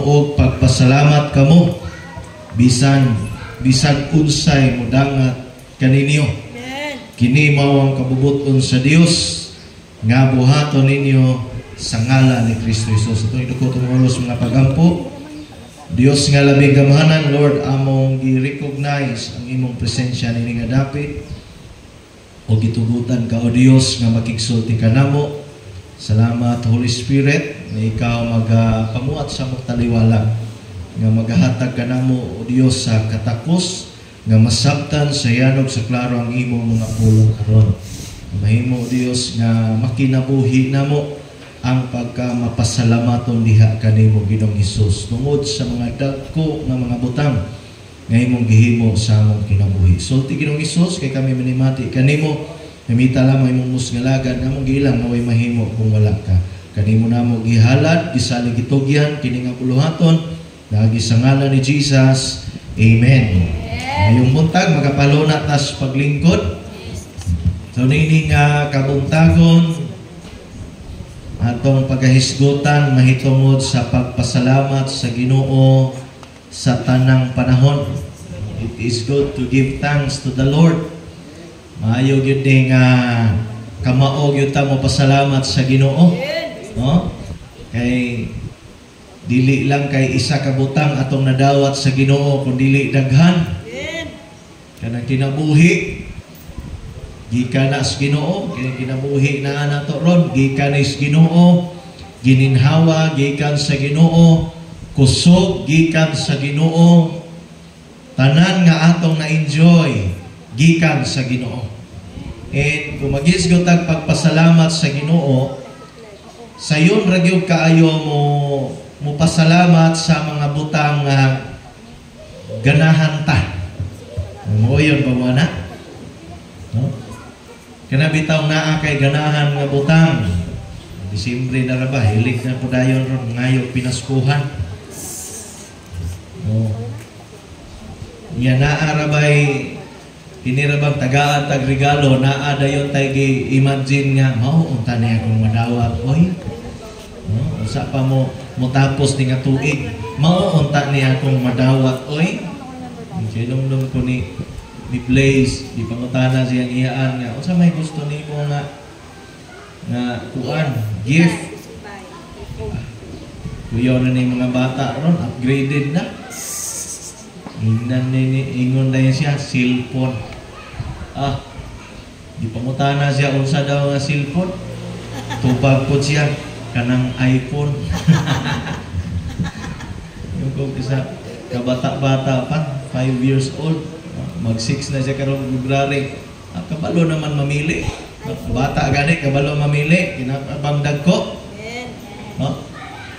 og pagpasalamat kamo bisan unsay mudangat kaninyo. Kini mao ang kabubuton sa Dios nga buhaton ninyo sa ngalan ni Kristo Jesus. Ito idukot ang ulos mga pagampo. Dios nga labing gamahanan, Lord, among gi-recognize ang imong presensya nini nga dapit o gitugutan ka o Dios nga makigsulti ka namo. Salamat Holy Spirit na ikaw magapamuat sa mong taliwala nga magahatag ka namo o Dios sa katakos nga masabtan sa yanog sa klaro ang imong mga pulong karon. Mahimo Dios nga makinabuhi namo ang pagka-mapasalamaton diha kanimo Ginoong Hesus tungod sa mga dagko nga mga butang nga imong gihimo sa among kinabuhi. Sulti Ginoong Hesus kay kami manimati kanimo, namita lamang imong musgalagan among giilang naway mahimo kung wala ka. Kanimo namo gihalad, gisalig gitugyan kini nga buluhaton nagi sa ngalan ni Jesus. Amen. Ngayong buntag magapaluna tas paglingkod. So nini nga kabuntagon atong pagahisgutan mahitungod sa pagpasalamat sa Ginoo sa tanang panahon. It is good to give thanks to the Lord. Maayo gyud nga kamao gyud ta mo pasalamat sa Ginoo. No? Kay dili lang kay isa ka butang atong nadawat sa Ginoo kun dili daghan. Kanang kinabuhi gikan na sa Ginoo, kinabuhi na nato ron, gikan na sa Ginoo, gininhawa, gikan sa Ginoo, kusog, gikan sa Ginoo, tanan nga atong na-enjoy, gikan sa Ginoo. And kung mag-isgot ang pagpasalamat sa Ginoo, sayon ragyog kaayo mo pasalamat sa mga butang ganahan ta. Mo yun ba mo na? No? Kanabitaw naa kay ganahan nga butang. Disimbre na ra ba hilig na pudayon ron ngayo pinaskuhan. No. Ya naa ra bay hinirabang tagaan tag regalo naa dayon tay gi-imagine nga mao unta ni akong madawat oy. No, usa pa mo tapos ni nga tuig. Mao unta ni akong madawat oy. Sinumdum ko ni Blaze, di pangutana siyang iyaan nga, o sa may gusto ni mo nga kuan, gift. Kuyaw na ni mga bata ron, upgraded na. Ingon na siya, cellphone. Di pangutana siya, unsa daw nga cellphone. Tupag po siya, kanang iPhone. Yung kong isa, kabata-bata pa, 5 years old. Mag-6 na siya karong February. Kabalo naman mamili. Bata gani, kabalo mamili. Kinabangdag ko. No?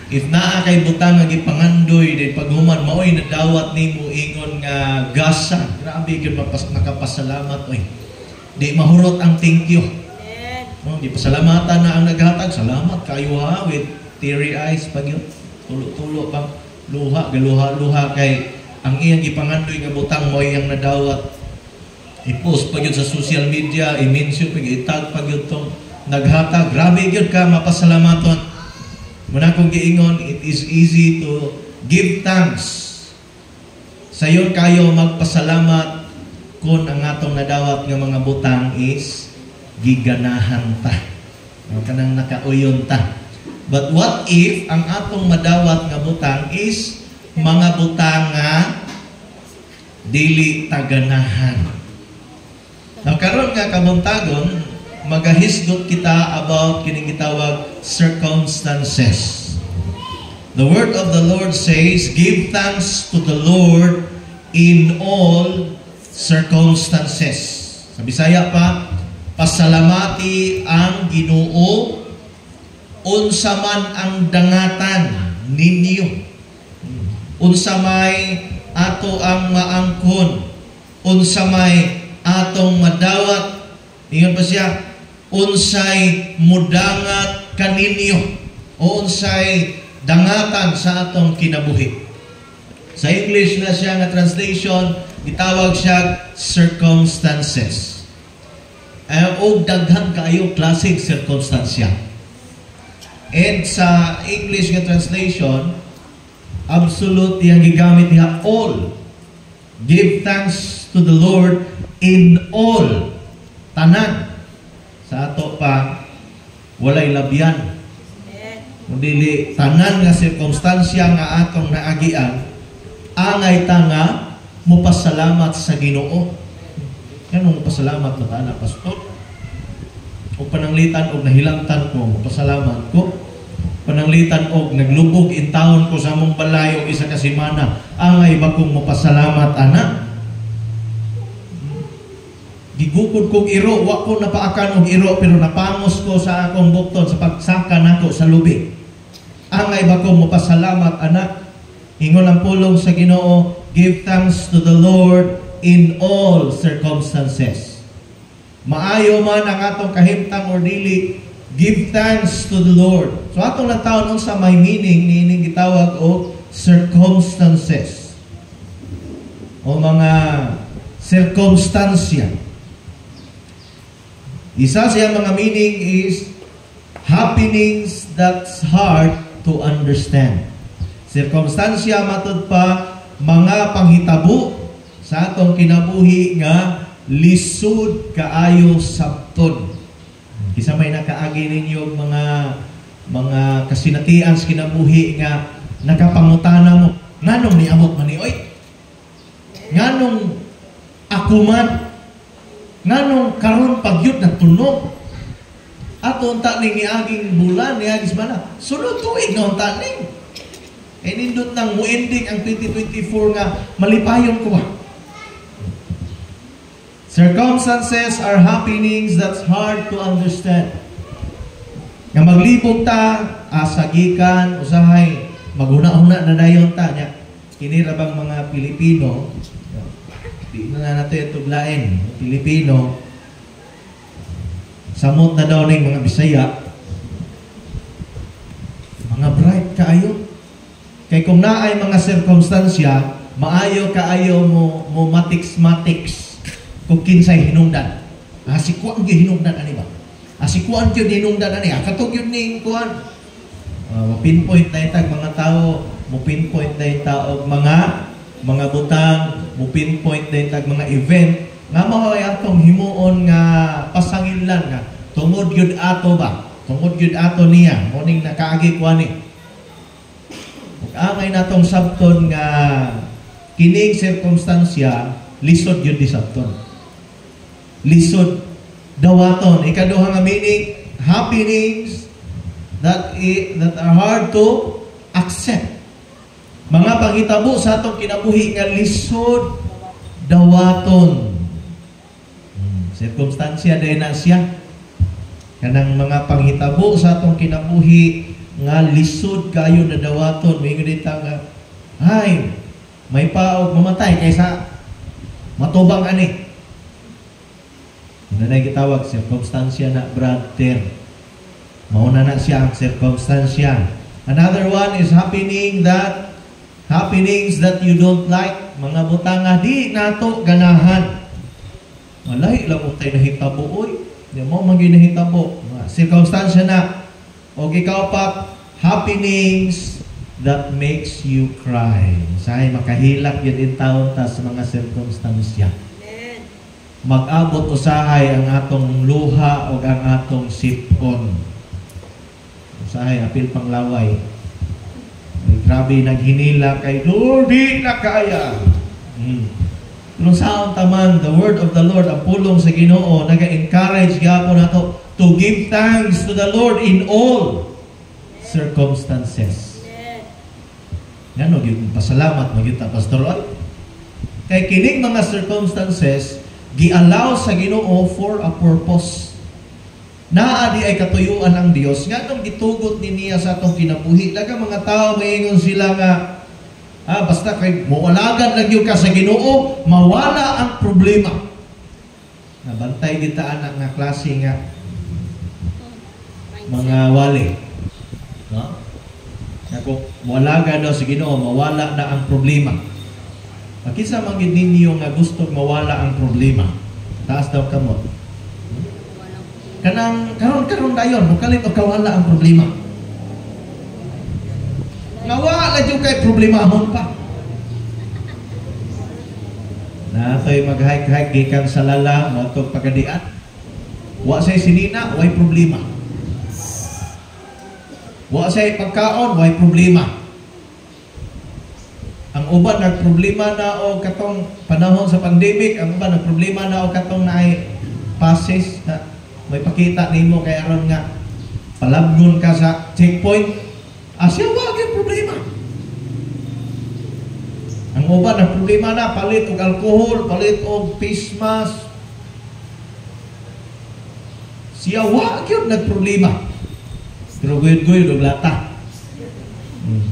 If naa kay butang nga gipangandoy din paghuman maoy nadawat nimo ingon nga gasa. Grabe gyud makapasalamat oy. Di mahurot ang thank you. No, di pasalamatan na ang naghatag. Salamat kayo ha with teary eyes pag yun. Tulo-tulo pang luha, galuha-luha kay ang iyang gipangandoy nga butang mo iyang nadawat. I-post pag yun sa social media, i-mention pag itag pag yun tong naghatag. Grabe yun ka mapasalamaton. Muna kong giingon, it is easy to give thanks. Sayon kayo magpasalamat kung ang atong nadawat nga mga butang is giganahan ta. Kanang nakauyon ta. But what if ang atong madawat nga butang is mga butang nga dili taganahan? Now karon nga kabuntagon magahisgot kita about kining gitawag circumstances. The word of the Lord says, give thanks to the Lord in all circumstances. Sa Bisaya pa, pasalamati ang Ginoo unsa man ang dangatan ninyo. Unsa may ato ang maangkon, unsa may atong madawat, ingon pa siya, unsay mudangat kaninyo, o unsay dangatan sa atong kinabuhi. Sa English na siya nga translation, gitawag siya circumstances. O daghan kaayo klaseng circumstansya. And sa English nga translation, Absolute yang gigamit niya, all. Give thanks to the Lord in all. Tanan. Sa ato pa, walay labyan. Kundi tanan nga sirkumstansya nga atong naagian, angay ta nga mupasalamat sa Ginoo. Ganong mupasalamat na ta na, pastor. O pananglitan og nahilangtan ko, mupasalamat ko. Pananglitan og naglubog in taon ko sa mong balay o isa ka semana, angay ba kong mupasalamat ana? Gigukod kong iro, wa ko napaakan og iro, pero napangos ko sa akong bukton sa pagsaka nako sa lubi. Angay ba kong mupasalamat ana? Ingon ang pulong sa Ginoo, give thanks to the Lord in all circumstances. Maayo man ang atong kahimtang or dili, give thanks to the Lord. So atong natawon sa may meaning niining gitawag og circumstances o mga circumstansya. Isa siya mga meaning is happenings that's hard to understand. Circumstansya matud pa mga panghitabo sa atong kinabuhi nga lisod kaayo sabton. Kisa may nakaagi ninyo mga kasinatian sa kinabuhi nga nakapangutana mo, nganong niabot man ni oy? Nganong ako man? Nganong karon pagyud nagtunog? Ato unta ning niaging bulan, niagis mana? Sunod tuig na unta ning. E nindot nang muending ang 2024 nga malipayon ko ba? Circumstances are happenings that's hard to understand. Nga maglibog ta, asagikan, usahay, maguna-una na dayon ta niya. Kini ra bang mga Pilipino, di na nato yung tuglain, Pilipino, samot na daw ng mga Bisaya, mga bright kaayo. Kay kung naay mga sirkumstansya, maayo kaayo mo matiks-matiks kung kinsay hinungdan. Asikuan gyud hinungdan ani ba? Asikuan gyud hinungdan ani. Katog yun ning kuan. Pinpoint na itag mga tao, mo pinpoint na itag mga butang, mo pinpoint na itag mga event nga maoy atong himuon nga pasangilan nga tungod gyud ato ba? Tungod gyud ato niya, mo ning nakaagi kuan ni. Ug angay natong sabton nga kining sirkumstansya lisod gyud di sabton. Lisod dawaton. Ikaduha nga meaning, happenings that are hard to accept. Mga panghitabo sa atong kinabuhi nga lisod dawaton. Sirkumstansya din na siya. Kanang mga panghitabo sa atong kinabuhi nga lisod kayo na dawaton. May ganita nga, ay, may paog mamatay kaysa matubang ani. Yun na gitawag, circumstansya na brother. Mauna na siya ang circumstansya. Another one is happenings that you don't like. Mga butang nga di nato ganahan. Malay lang kung tayo nahitabo. Uy, di mo maging nahitabo. Circumstansya na. O ikaw pa, happenings that makes you cry. Say, makahilak yun in taon ta sa mga circumstansya. Mag-abot usahay ang atong luha o ang atong sipon. Usahay, apil pang laway. Ay, grabe, naghinila kay Lord, di na kaya. Pero saon taman, the word of the Lord, ang pulong sa Ginoo, naga-encourage gapon nato to give thanks to the Lord in all circumstances. Yan, pasalamat, magyuta, Pastor Oy. Kay kining mga circumstances, gi-allow sa Ginoo for a purpose. Naadi ay katuyuan ng Dios. Nga nung gitugot ni niya sa atong kinabuhi, laga mga tao maingon sila nga, basta kay mawalagan lang yung ka sa Ginoo, mawala ang problema. Nabantay dita anak nga klase nga mga wali. No? Na kung mawalagan daw sa Ginoo, mawala na ang problema. Kisa magid ninyo nga gusto mawala ang problema. Taas daw kamot. Karon dayon, mukalit o kawala ang problema. nga wala jud kay problemahon pa. Natoy mag-hike-hike gikan sa lala mo tong pagadian. Wa say sinina, way problema. Wa say pagkaon, way problema. Ang uban nagproblema na o katong panahon sa pandemic, ang uban nagproblema na o katong naay passes na may pakita nimo kay aron nga palabgon ka sa checkpoint. Asya wa gyud problema. Ang uban nagproblema na palit og alcohol, palit og face mask. Siya wa gyud nagproblema. Pero guyod-guyod og lata.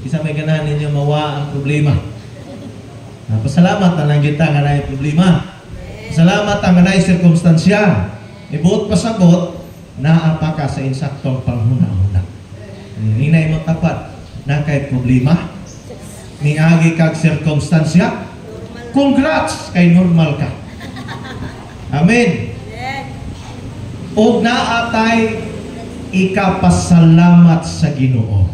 Isa may ganahan ninyo mawa ang problema. Pasalamat na lang kita nga naay problema. Salamat ang naay sirkumstansya. Ibuot pasabot naa pa ka sa insaktong panghuna-huna. Ninay mo tapat na kay problema. Niagi kag sirkumstansya. Congrats kay normal ka. Amen. Og naatay ikapasalamat sa Ginoo.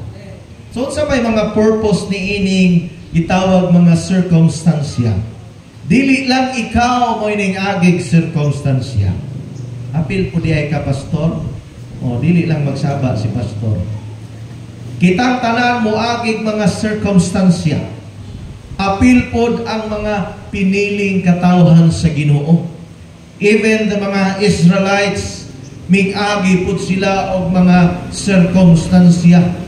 So sa may mga purpose ni ining gitawag mga circumstansya. Dili lang ikaw mo ining agig circumstansya. Apil po diay ka pastor. O dili lang magsaba si pastor. Kitang tanan mo agig mga circumstansya. Apil pod ang mga piniling katawhan sa Ginoo. Even the mga Israelites mig-agi pod sila og mga circumstansya.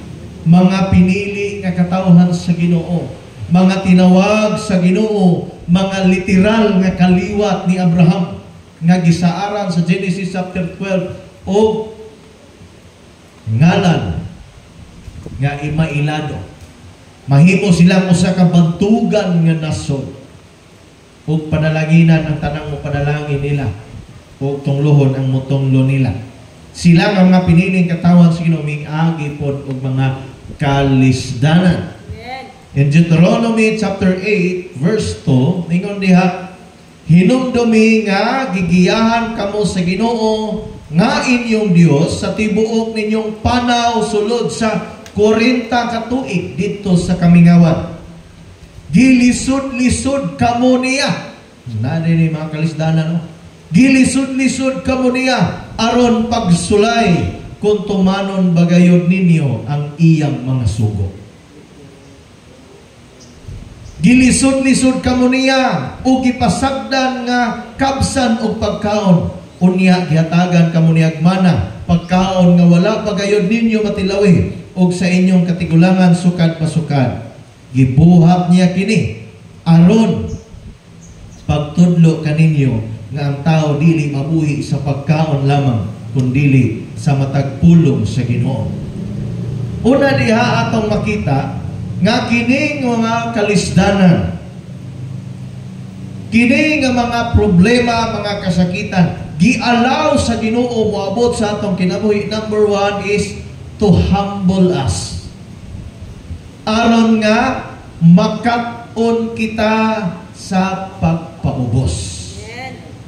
Mga pinili nga katawhan sa Ginoo, mga tinawag sa Ginoo, mga literal nga kaliwat ni Abraham nga gisaaran sa Genesis chapter 12 o ngalan nga imailado. Mahimo silang usa ka bantugan nga nasod. Ug panalanginan ang tanang mo panalangin nila. Ug tunglohon ang mutunglo nila. Sila nga mga piniling katawhan sa Ginoo mig-agi pod og mga kalisdanan. In Deuteronomy chapter 8 verse 2, mingon diha, hinumdumi nga gigiyahan kamo sa Ginoo nga inyong Dios sa tibuok ninyong panaw sulod sa 40 ka tuig dito sa kamingawan. Gilisod-lisod kamo niya. Nani ni mga kalisdanan, no? Gilisod-lisod kamo niya aron pagsulay kung tumanon bagayod ninyo ang iyang mga sugo. Gilisod-lisod kamo niya o gipasagdan nga kabsan o pagkaon. Unya gihatagan kamo niya mana pagkaon nga wala bagayod ninyo matilawi o sa inyong katigulangan sukad pasukad. Gibuhat niya kini aron pagtudlo kaninyo nga ang tao dili mabuhi sa pagkaon lamang kundili sa matag pulong sa Ginoo. Una diha atong makita nga kining mga kalisdanan, kining mga problema, mga kasakitan, gialaw sa Ginoo moabot sa atong kinabuhi. Number 1 is to humble us. Aron nga makat-on kita sa pagpaubos.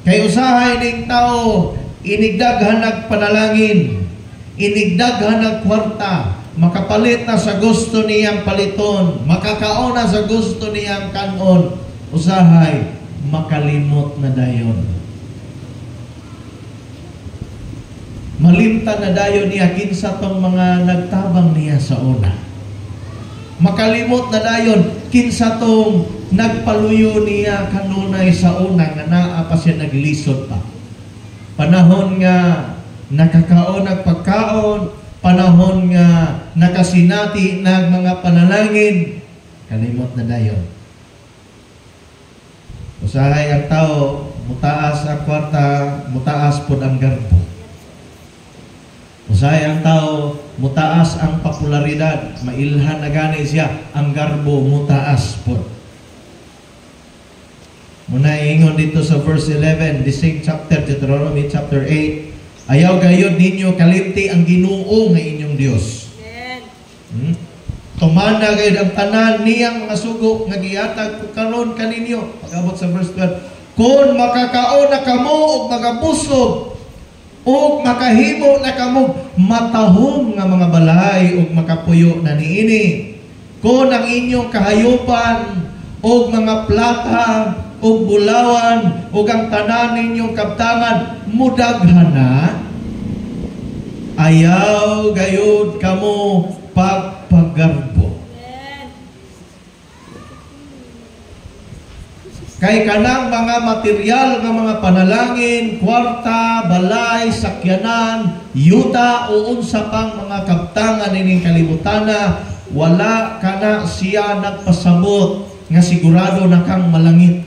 Kay usahay ning tao inigdaghan nagpanalangin, inigdaghan nagkwarta, makapalit na sa gusto niyang paliton, makakaon na sa gusto niyang kanon, usahay, makalimot na dayon. Malimtan na dayon niya kinsa tong mga nagtabang niya sa una. Makalimot na dayon kinsa tong nagpaluyo niya kanunay sa una nga naa pa siya naglisod pa. Panahon nga nakakaon ng pagkaon, panahon nga nakasinati ng mga panalangin, kalimot na dayon. Usahay ang tao, mutaas ang kwarta, mutaas pod ang garbo. Usahay ang tao, mutaas ang popularidad, mailhan na gani siya, ang garbo mutaas pod. Muna ingon dito sa verse 11, the same chapter, Deuteronomy chapter 8, ayaw gayod ninyo kalimti ang Ginoo nga inyong Dios. Tumana gayud ang tanan niyang mga sugo nga gihatag karon kaninyo. Pag-abot sa verse 12, kung makakaon na kamo og magabusog og makahimo na kamo matahom nga mga balay og makapuyo na niini, Kung ang inyong kahayupan o mga plata o bulawan o ang tanan ninyong kabtangan mudaghan na, ayaw gayud kamo pagpagarbo. Kay kanang mga material nga mga panalangin, kwarta, balay, sakyanan, yuta o unsa pang mga kabtangan nining kalibutana, wala kana siya nagpasabot nga sigurado na kang malangit.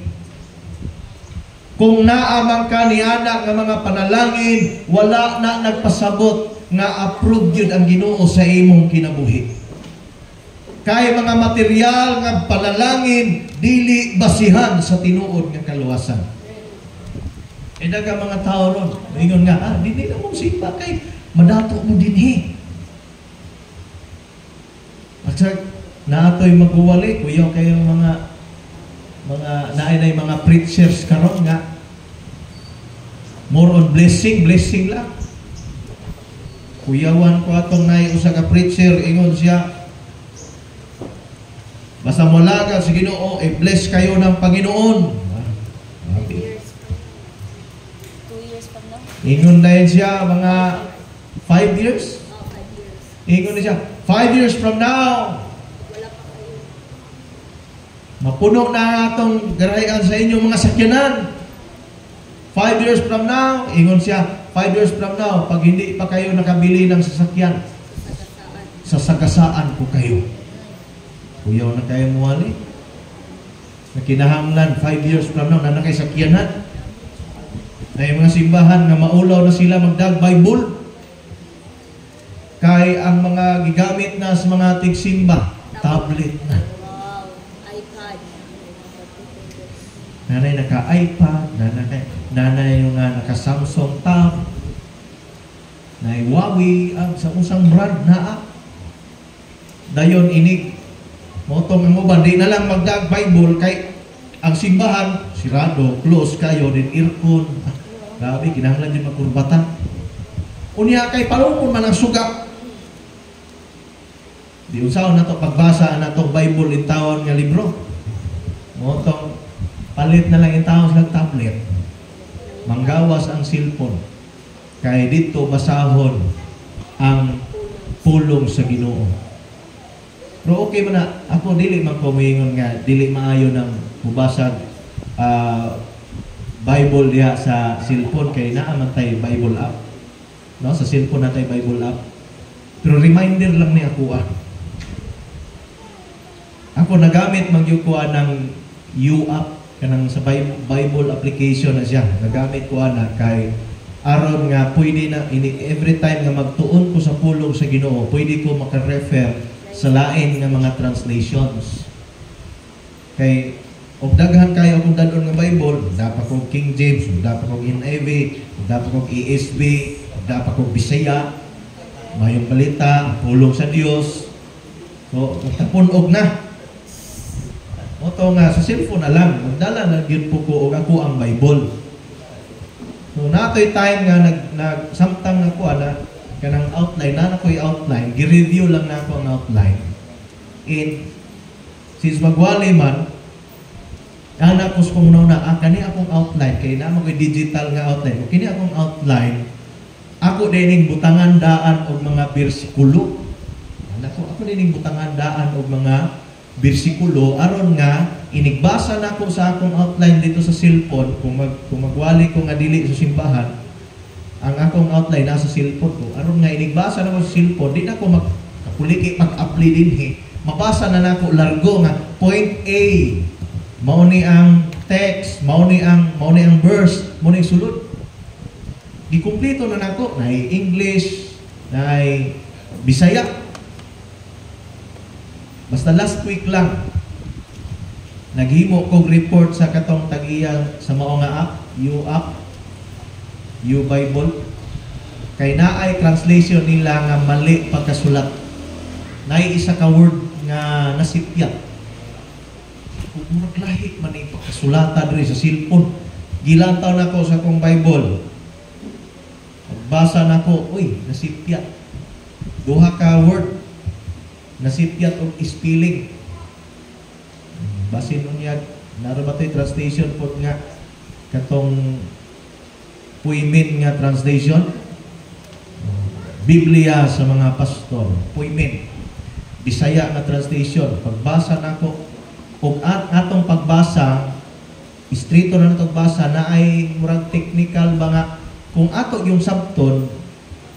Kung naamang ka niana nga mga panalangin, wala na nagpasabot nga approved yun ang Ginoo sa imong kinabuhi. Kay mga material nga panalangin, dili basihan sa tinuod nga kaluwasan. E daga mga tao ron, ingon nga, dili na mong simba kay madato mo dinhi. At naatoy magwali, kuyaw kayong mga naay mga preachers karon nga more on blessing lang. Kuyawan ko atong naay usa ka preacher, ingon siya, basta mulaga sa Ginoo, bless kayo ng Panginoon. 2 years pa na. Ingon na siya, mga 5 years? 5 years. Ingon na siya, 5 years from now, Wala pa kayo. mapuno na atong garayan sa inyong mga sakyanan. 5 years from now, ingon siya, 5 years from now, pag hindi pa kayo nakabili ng sasakyan, sasagasaan ko kayo. Kuyaw na kayo muwali. Nakinahanglan, 5 years from now, na nakisakyanan. Na yung mga simbahan nga maulaw na sila magdag Bible. Kay ang mga gigamit na sa mga tigsimba, tablet na. Wow, iPad. Nanay naka-iPad, nanay yung naka-Samsung Tab, na Huawei, sa usang brand na dayon inig. Motong ang uban, di na lang magdag Bible kay ang simbahan, sirado, close kayo, din aircon. Grabe, kinahanglan yung makurbatan. Unya kay palungkon man ang suga. Di unsaon na to pagbasa na to Bible in tawon nga libro. Motong palit na lang in tawon sa tablet. Manggawas ang cellphone. Kay dito basahon ang pulong sa Ginoo. Pero okay man na, ako dili man kumingon nga, dili maayo ng mubasag Bible diha sa cellphone kay naaman tay Bible app. No, sa cellphone natay Bible app. Pero reminder lang ni ako Ako nagamit magyukuan ng U-app kanang sa Bible application na siya. Nagamit ko na kay aron nga pwede na every time nga magtuon ko sa pulong sa Ginoo, pwede ko maka-refer sa lain nga mga translations. Kay og daghan kayo kung dadon nga Bible, dapat kong King James, dapat kong NIV, dapat kong ESV, dapat kong Bisaya, mayong balita, pulong sa Dios. So, magtapunog na. Oto nga sa cellphone na lang, magdala na gyud po ko og ako ang Bible. So natoy time nga samtang ako kanang outline na ako'y outline, gi-review lang na ako ang outline. And since magwali man, anak ko kung kani akong outline, kaya naman ko'y digital nga outline. Kini akong outline, ako dining butangan daan og mga bersikulo. Ako dining butangan daan og mga bersikulo aron nga inigbasa na ko sa akong outline dito sa cellphone kung magwali ko nga dili sa simbahan. Ang akong outline nasa cellphone ko. Aron nga inigbasa na ko sa cellphone, di na ko magkapuliki pag-apply din mabasa na nako largo nga point A. Mao ni ang text, mao ni ang verse, mao ni sulod. Gikumpleto na nako, nay English, nay Bisaya. Basta last week lang naghimo kog report sa katong tag-iya sa mao nga app, U-Bible. Kay naay translation nila nga mali pagkasulat. Naay isa ka word nga nasipyat. Kung murag lahi man ni pagkasulata diri sa cellphone. Gilantaw nako sa akong Bible. Pagbasa nako, uy, nasipyat. Duha ka word. nasipyat og spelling. Basin unya narabatoy translation po nga katong puimin nga translation. Biblia sa mga pastor, puimin. Bisaya nga translation. Pagbasa nako og atong pagbasa, istrito na natong basa na ay murag technical ba nga kung ato yung sabton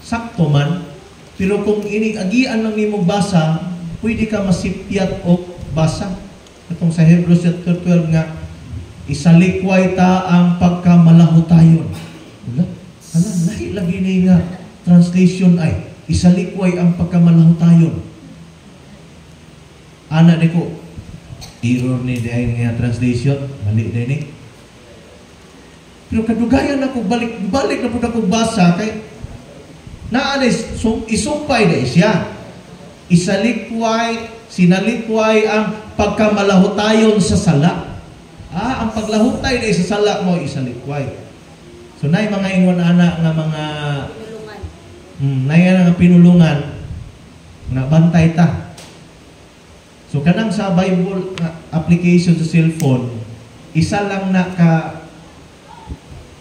sakto man, pero kung inig-agian lang nimo basa, pwede ka masipyat og basa. Itong sa Hebrews 12 nga, isalikway ta ang pagkamalahutayon. Wala? Lahi lagi ni nga translation ay, isalikway ang pagkamalahutayon. Ana di ko, error ni dahil nga translation, mali din eh. Pero kadugayan ako, balik na po na kong basa, kay naalis, isumpay na siya. Isalikway, sinalikway ang pagkamalahutayon sa sala. Ang paglahutay na sa sala mo, isalikway. So, na mga ingon anak nga mga pinulungan. Nga pinulungan nga bantay ta. So, kanang sa Bible application sa cellphone, isa lang na ka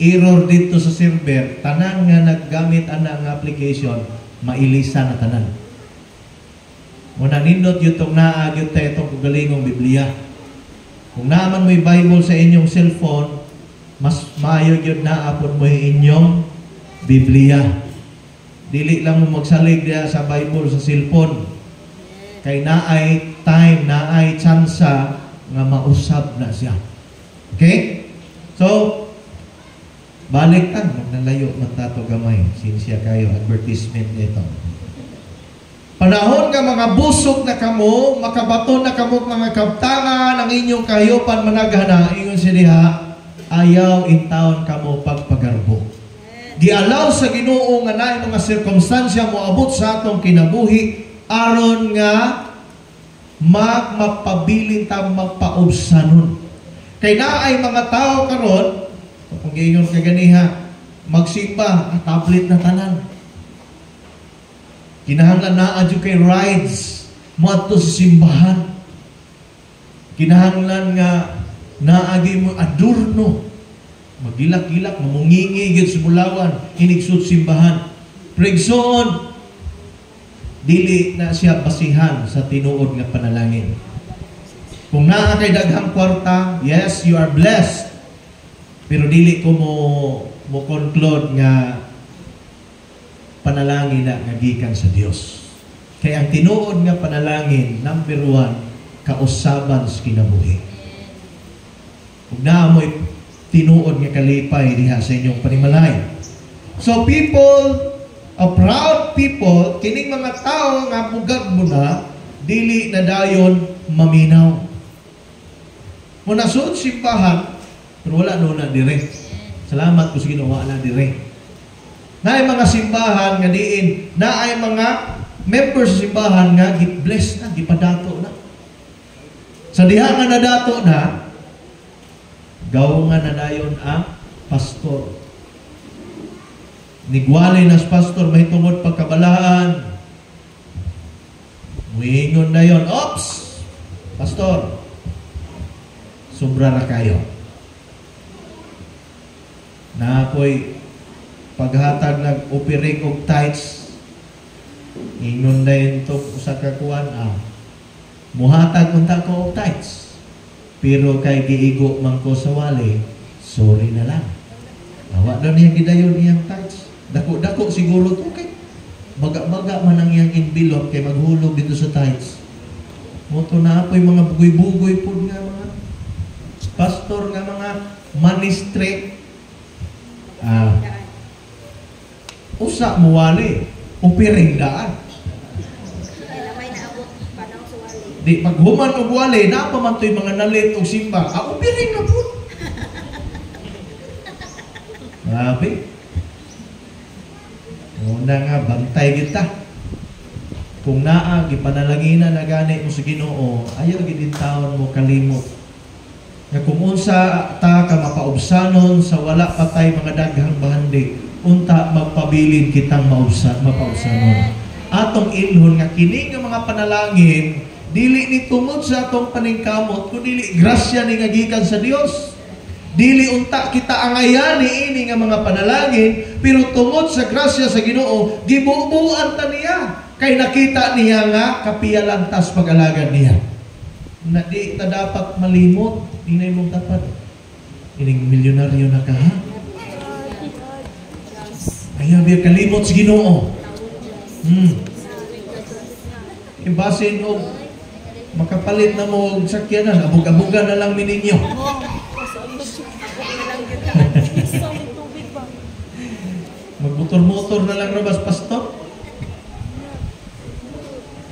error dito sa server, tanan nga naggamit ana nga application, mailisa na tanan. Muna nindot yutong naagyot tayo itong kagalingong Biblia. Kung naaman mo'y Bible sa inyong cellphone, mas maayo yun naapon mo inyong Biblia. Dili lang mo magsalig diya sa Bible sa cellphone. Kay naay time, naay tsansa nga mausab na siya. Okay? So, balik ang magnalayo ng tato gamay. Sinsya kayo, advertisement nito. Panahon nga mga busog na kamo, makabaton na kamo mga kabtangan, ang inyong kayopan managhana, ingon siya diha, ayaw intawon kamo pagpagarbo. Gialaw sa Ginoo nga naay mga sirkumstansya moabot sa atong kinabuhi, aron nga magmapabilin ta magpaubsanon. Kay naay mga tao karon, kung gayon kaganiha, magsimba, tablet na tanan. Kinahanglan na adyo kay rides moadto sa simbahan. Kinahanglan nga naagi mo adorno, magilak-gilak, mamungingi gyud sa bulawan, hinigsud simbahan. Pregsoon, dili na siya basihan sa tinuod nga panalangin. Kung naa kay daghang kwarta, yes, you are blessed. Pero dili ko mo conclude nga panalangin na nagikan sa Dios. Kaya ang tinuod nga panalangin, number 1, kausaban sa kinabuhi. Kung naamoy tinuod nga kalipay diha sa inyong panimalay. So people, a proud people, kining mga tao nga bugag mo na, dili na dayon maminaw. Muna suod simbahan, pero wala no na dire. Salamat ko sa Ginoo na dire. Naay mga simbahan nga diin, naay mga members sa simbahan nga gi-bless na, gipadato na. Sa diha nga nadato na, gawungan na dayon ang pastor. Nigwalay na pastor, may tungod pagkabalaan. Muingon na yon, ops! Pastor, sobra na kayo. Na ako'y paghatag nag-operate og tithes, ingon na yun ito sa kakuan, muhatag unta ko og tithes. Pero kay giigo man ko sa wali, sorry na lang. Awa na niya gidayon iyang tithes. Dako-dako siguro to kay baga-baga man ang iyang envelope kay maghulog dito sa tithes. Moto na apoy mga bugoy-bugoy po nga mga pastor nga mga ministry. Usa mo wali, upiring daan. Kaya may naabot panahon sa wali. Di, pag human o wali, napamantoy mga nalit o simba, upiring na po. Grabe. Una nga, bantay kita. Kung naa, gipanalangina na gani mo sa Ginoo, ayaw gidintaon mo kalimot. Nga kung unsa ta ka mapaubsanon sa wala patay mga daghang bahandi, unta magpabilin kitang mapaubsanon. atong ilhon nga kini nga mga panalangin dili ni tungod sa atong paningkamot kundi grasya ni nga gikan sa Dios. Dili unta kita angayani ini nga mga panalangin pero tungod sa grasya sa Ginoo gibubuan ta niya kay nakita niya nga kapiyalantas pag-alagad niya. Na di ta dapat malimot, di na imong dapat ining milyonaryo na ka ha? Ayaw biya kalimot sa Ginoo. Imbasin o makapalit na mo og sakyanan, abog-abogan na lang mininyo. Magmotor-motor na lang rabas pastor.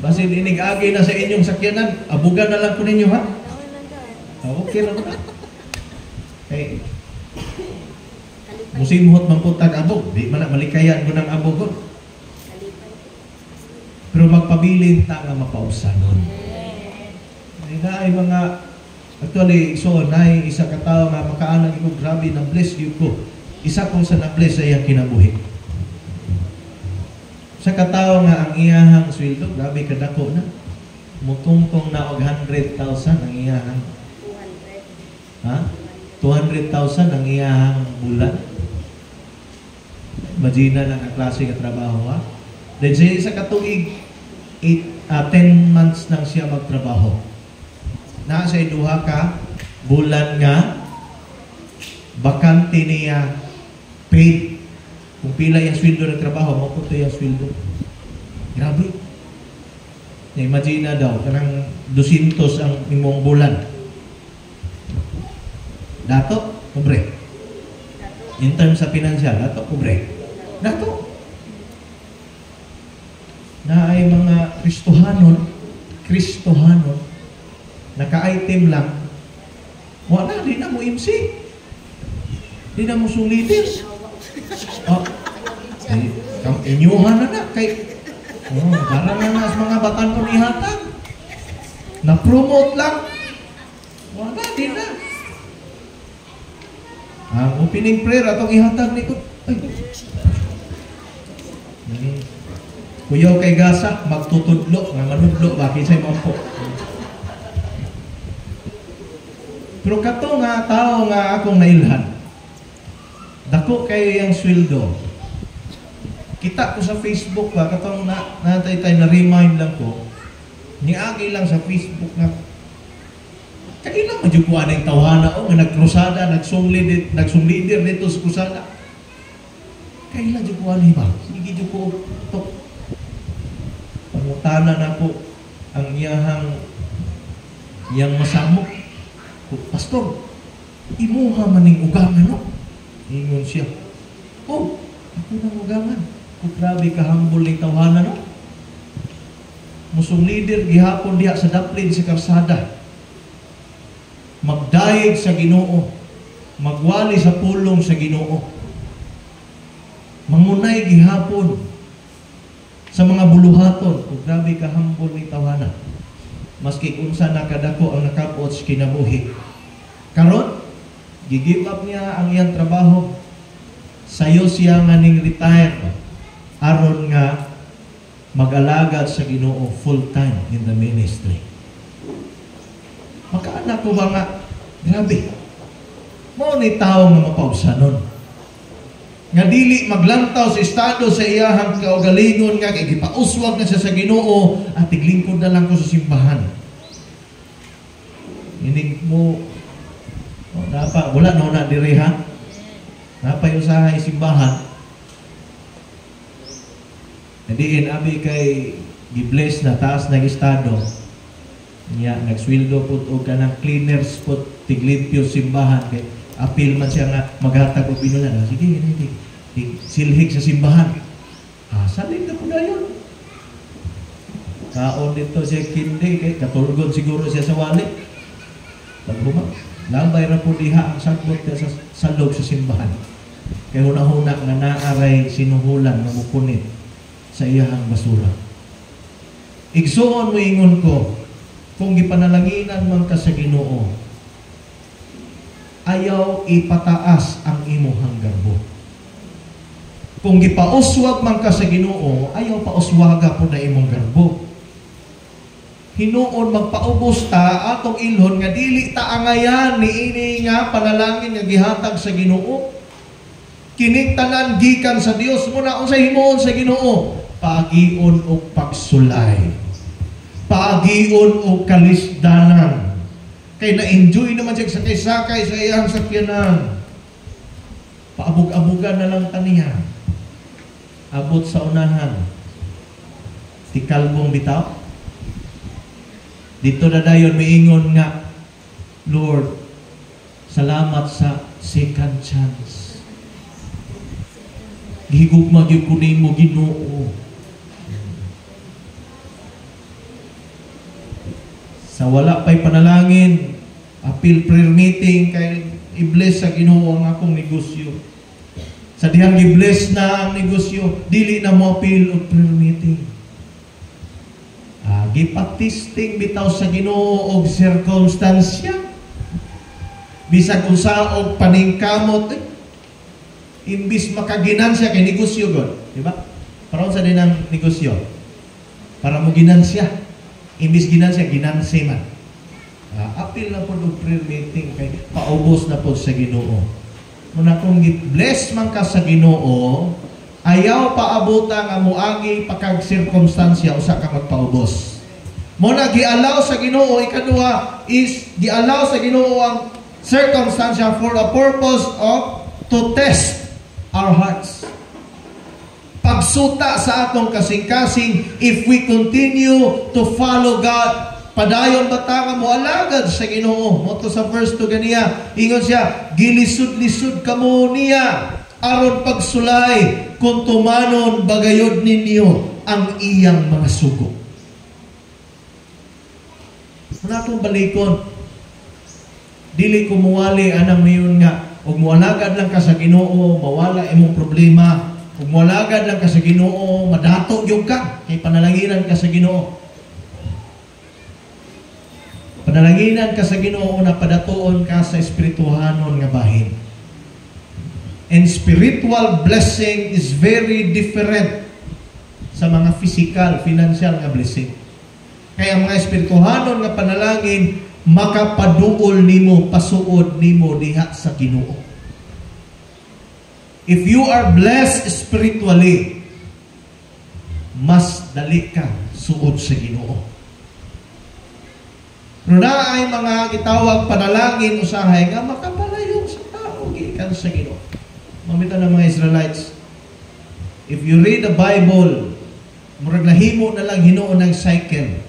Basin inig-agi na sa inyong sakyanan, abugan na lang ko ninyo ha. Okay lang na. Okay. Musimhot man po tag-abog, di man na malikayan ko ng abogon. Pero magpabilin ta nga mapausanon. Ay mga actually so nay isa ka tawo nga makaanang ko grabe na bless you ko. Isa kong sa na-bless sa iyang kinabuhi. Sa katao nga ang iyahang sweldo, grabe kadako na. Mutungtong na og 100,000 ang iyahang 200. ha? 200,000 ang iyahang bulan. Imagine lang ang klase nga trabaho ha. Then sa isa katuig 10 months nang siya magtrabaho. Na sa duha ka bulan nga bakante niya paid. Kung pila yung sweldo ng trabaho, mapunto yung sweldo. Grabe. Imagine na daw, kanang 200 ang imong bulan. Dato, pobre. In terms sa financial, dato, pobre. Dato. Na ay mga Kristohanon, naka-item lang, wala, di na mo MC. Di na mo sulitin. Oh, inyuhan na kay para na sa mga batan ko nihatag. Na-promote lang. Wala, di na. Ang opening prayer atong ihatag ni ko. Ay. Kuyaw kay gasa, magtutudlo, nga manudlo, bakit sa'yo mampo. Pero kato nga tao nga akong nailhan. Dako kayo yung sweldo. Kita ko sa Facebook ba, katong natay tayo na-remind lang ko, niagi lang sa Facebook nga, kailan majukuan ang tawhana o nga nagkrusada, nagsumlider dito sa krusada. Kailan jukuan ba? Sige juko to. Pangutana na po ang iyang masamok. Pastor, imuha maning ugangan no? Ingon siya. Oh, ako nang ugangan. Kung grabe kahambol ng tawhana no? Musong leader gihapon diha sa daplin sa karsada. Magdaig sa Ginoo. Magwali sa pulong sa Ginoo. Mangunay gihapon sa mga buluhaton. Kung grabe kahambol ng tawhana. Maski unsa nakadako ang nakapot sa kinabuhi. Karon, gi-give up niya ang iyang trabaho. Sayo siya nga ning retire aron nga mag-alagad sa Ginoo full time in the ministry. Makaanak ko ba nga, grabe. Mao ni tao nga mapausanon. Nga dili maglantaw sa estado sa iyahang kaugalingon nga kay gipauswag na siya sa Ginoo at tiglingkod na lang ko sa simbahan. Inig mo dapat wala na diri ha. Napay usahay simbahan. Diin abi kay gi-bless na taas nag estado. Niya nagsweldo pud og kanang cleaners pud tiglimpyo simbahan kay apil man siya nga maghatag og pinunan. Sige, silhig sa simbahan. Saling na po na yun. Kaon dito siya kindi, kay katulgon siguro siya sa wali. Paghuma, lambay ra po diha ang sagbot sa salog sa simbahan. Kay huna-huna nga naaray sinuhulan nga mukunit sa iyahang basura. Igsuon mo ingon ko, kung gipanalanginan man ka sa Ginoo, ayaw ipataas ang imuhang garbo. Kung gipauswag man ka sa Ginoo, ayaw pauswaga po na imong garbo. Hinuon magpaubos ta atong ilhon nga dili ta angayan niini nga panalangin nga gihatag sa Ginoo. Kining tanan gikan sa Dios muna unsay himuon sa Ginoo, paagion og pagsulay. Paagion og kalisdanan. Kay na-enjoy naman siya sakay-sakay sa iyang sakyanan. Paabog-abogan na lang taniya. Abot sa unahan. Tikalbong bitaw. Dito na dayon miingon nga, Lord, salamat sa second chance. Gihigugma gyud ko nimo Ginoo. Sa wala pa'y panalangin, appeal prayer meeting kay i-bless sa Ginoo ang akong negosyo. Sa dihang i-bless na ang negosyo, dili na mo appeal o prayer meeting. Gipatisting bitaw sa Ginoo og sirkumstansya. Bisag unsa og paningkamot, imbis makaginansya kay negosyo god, di ba? Para sa din ang negosyo. Para mo ginansya. Imbis ginansya, ginansi man. Appeal na po ng prayer meeting kay paubos na po sa Ginoo. Muna kung bless man ka sa Ginoo, ayaw paabuta nga muagi pakag sirkumstansya usa ka magpaubos. Muna gialaw sa Ginoo, ikaduha is gialaw sa Ginoo ang circumstansya for a purpose of to test our hearts. Pagsuta sa atong kasing-kasing if we continue to follow God. Padayon bata nga mo alagad sa Ginoo. Moto sa verse 2 ganiya, ingon siya, gilisud-lisud kamo niya aron pagsulay kung tumanon bagayod ninyo ang iyang mga sugo. Muna itong balikon, dili ko muwali anang mayon nga, ug mualagad lang ka sa Ginoo, mawala imong problema. Ug mualagad lang ka sa Ginoo, madato gyud ka kay panalanginan ka sa Ginoo. Panalanginan ka sa Ginoo na padatuon ka sa espirituhanon nga bahin. And spiritual blessing is very different sa mga physical, financial nga blessing. Kaya mga espirituhanon nga panalangin makapaduol nimo, pasuod nimo diha sa Ginoo. If you are blessed spiritually, mas dali ka suod sa Ginoo. Pero na ay mga gitawag panalangin usahay nga makapalayo sa tao gikan sa Ginoo. Mamita ng mga Israelites, if you read the Bible, murag nahimo na lang hinuon ng cycle.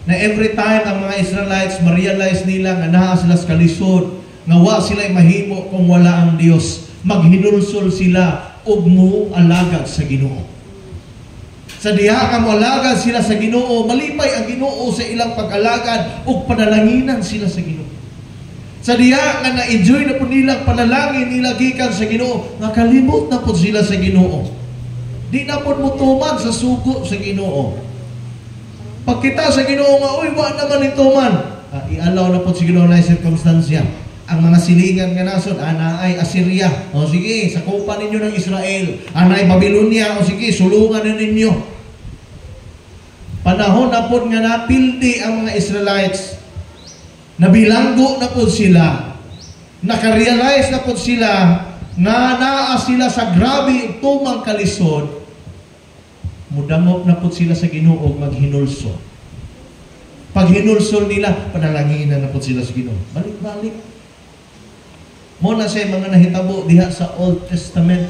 Na every time ang mga Israelites ma-realize nila nga naa sila sa kalisod, nga wa sila mahimo kung wala ang Dios, maghinulsol sila ug mualagad sa Ginoo. Sa diha nga moalagad sila sa Ginoo, malipay ang Ginoo sa ilang pag-alagad ug panalanginan sila sa Ginoo. Sa diha nga na-enjoy na po nilang panalangin nila gikan sa Ginoo, nga kalimot na po sila sa Ginoo. Di na po mutuman sa sugo sa Ginoo. Pag kita sa Ginoo nga, uy, wa naman ito man. I-allow na po sa Ginoo na circumstansya. Ang mga silingan nga nasod, ana ay Assyria. O sige, sakupan ninyo ng Israel. Ana ay Babylonia. O sige, sulungan na ninyo. Panahon na po nga napildi ang mga Israelites. Nabilanggo na po sila. Nakarealize na po sila na naa sila sa grabe tumang kalisod. Mudangop na po sila sa Ginoo maghinulso. Pag hinulso nila, panalanginan na po sila sa Ginoo. Balik-balik. Muna sa mga nahitabo diha sa Old Testament.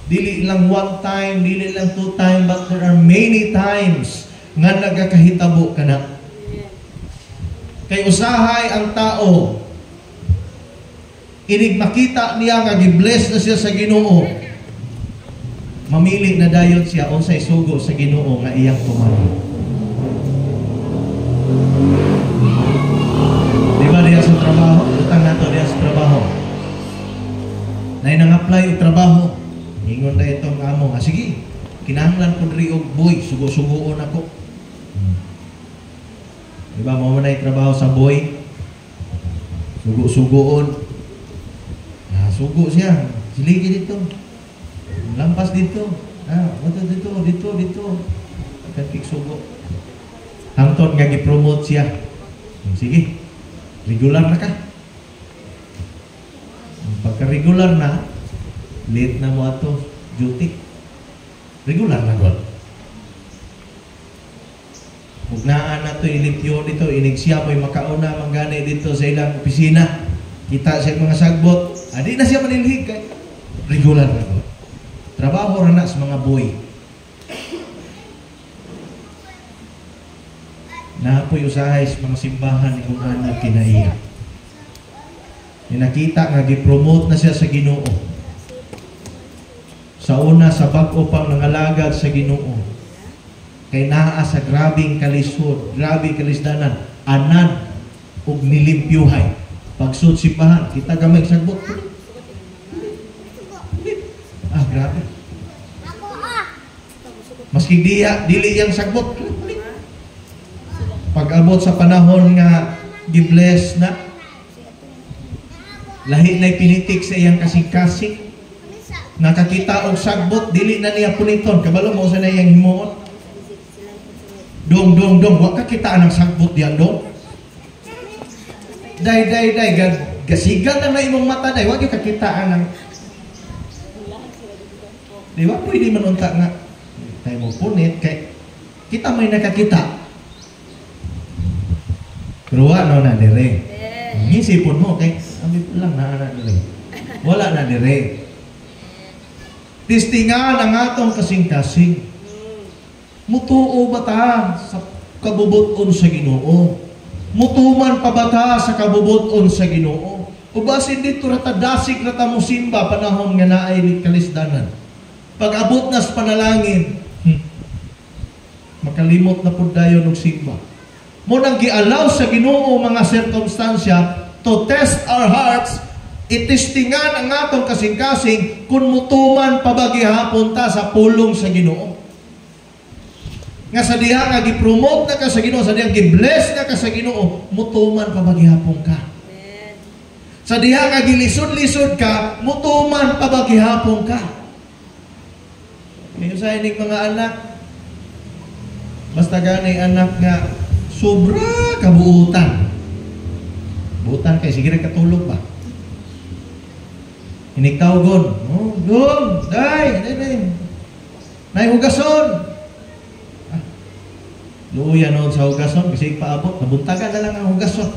Dili lang one time, dili lang two time, but there are many times nga nagakahitabo ka na. Kay usahay ang tao, inig makita niya nga gi-bless na siya sa Ginoo, mamili na dayon siya unsay sugo sa Ginoo nga iyang tumani. Di ba diya sa trabaho? Utang nato diya sa trabaho. Na nang-apply og trabaho. Ingon na itong amo, sige, kinahanglan ko diri og boy, sugo-sugoon ako. Di ba mo na trabaho sa boy? Sugo-sugoon. Sugo siya. Siligi dito. Lampas dito. Dito. Akan kiksugo. Hangtod nga gi-promote siya. Sige, regular na ka. Pagka-regular na, late na mo ato, duty. Regular na God. Mugnaan na ito, ilipyo dito, inigsiya mo'y makauna, manggani dito sa ilang opisina. Kita siya mga sagbot. Di na siya manilhig kay regular na God. Trabaho na sa mga boy. Napoy usahay sa mga simbahan kung ano kinaiya. Nakita nga gi-promote na siya sa Ginoo. Sa una sa bag-o pang nangalagad sa Ginoo. Kay naa sa grabing kalisod, grabing kalisdanan, anad ug nilimpyuhay. Pagsud simbahan, kita gamay sagbot. Grabe. Maski dili yang sagbot. Pag-abot sa panahon nga gi-bless na, lahi na pinitik sa iyang kasing-kasing, nakakita og sagbot, dili na niya puniton. Kabalo mo sa na iyang himuon. Dong, wag ka kitaan ng sagbot diyan, dong. Day, gasigan na imong mata, day, wag ka kitaan ng... Di ba, pwede manunta nga. Tayo mo punit, kay kita may nakakita. Pero wala na dire. Isipon mo, kay ambil lang na dire. Wala na dire. Tistingan ang atong kasing-kasing. Mutuo ba ta sa kabubuton sa Ginoo? Mutuman pa ba ta sa kabubuton sa Ginoo? O basin dito rata dasig rata mo simba panahon nga naay kalisdanan. Pag-abot na sa panalangin, makalimot na pud dayon og simba. Mo nang gialaw sa Ginoo mga sirkumstansya to test our hearts, itistingan ang atong kasing-kasing kung mutuman pabagihapon ta sa pulong sa Ginoo. Nga sa diha nga gi-promote na ka sa Ginoo, sa diha gi-bless na ka sa Ginoo, mutuman pabagihapon ka. Sa diha nga gilisod-lisod ka, mutuman pabagihapon ka. Ngayon sa ining mga anak, basta ganay anak nga sobra kabuutan. Buutan kay sige rin katulog ba? Iniktawagon. Oh, dong, day. Nay hugason. Luya noon sa hugason, kasi paabot, nabuntagan na lang ang hugason.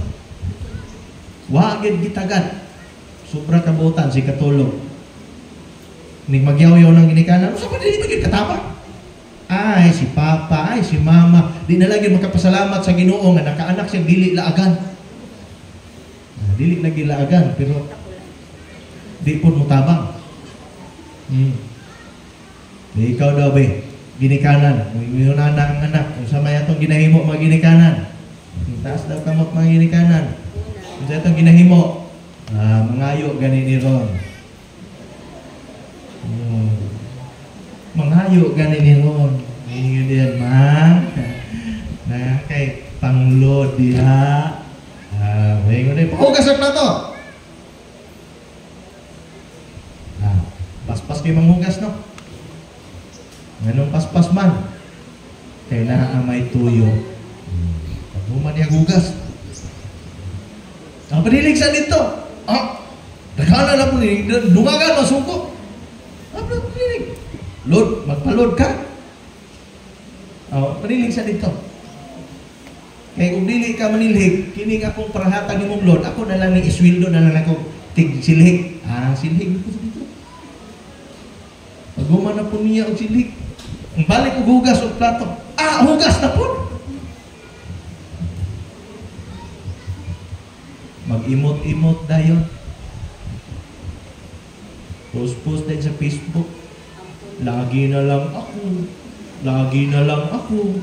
Wagid gitagad. Sobra kabuutan si katulog. Ning magyaw-yaw ng ginikanan, sa pa din maging katapang. Ay, si Papa, ay, si Mama. Di na lagi makapasalamat sa Ginoo nga nakaanak siya dili laagan. Dili lagi laagan, pero di po mo tabang. Di ikaw daw, be, ginikanan. Mayroon na ang anak. Kung sa maya itong ginahimo, mga ginikanan. Taas daw kamot mga ginikanan. Kung sa itong ginahimo, mangayo ganin ni Ron. Mangayo ganin ni Ron. Ngayon yan, ma. Na kay panglod diha. Ngayon din. Hugas ang plato. Paspas kayo manghugas, no? Ganun paspas man. Kailangan may tuyo. Pagbuman niya hugas. Ang panilig sa dito. Nagkana na po nilig. Dumagan, masuko. Ang panilig. Lord, magpalod ka. Panilig sa dito. Kaya kung dili ka manilhig, kining akong parahatan ni mong Lord, ako na lang ni iswildo na lang akong tig-silhig. Silhig ko sa dito. Pagbuman na po niya og silhig. Ang balik og hugas o plato. Hugas na po. Mag-imot-imot dayon. Post-post din sa Facebook. Lagi na lang ako. Lagi na lang ako.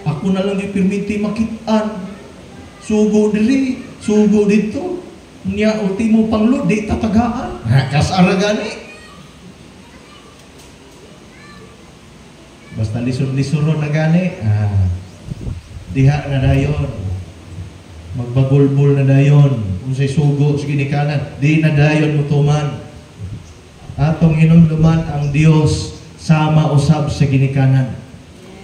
Ako na lang ipirminti makitaan. Sugo diri, sugo dito. Niya ultimo panglod, di tatagaan. Kasara gani. Basta lisod-lisuro na gani. Diha na dayon. Magbagulbol na dayon. Kung sa'y sugo, sige ni kanan. Di na dayon mutuman. atong hinumduman ang Dios sama usab sa ginikanan.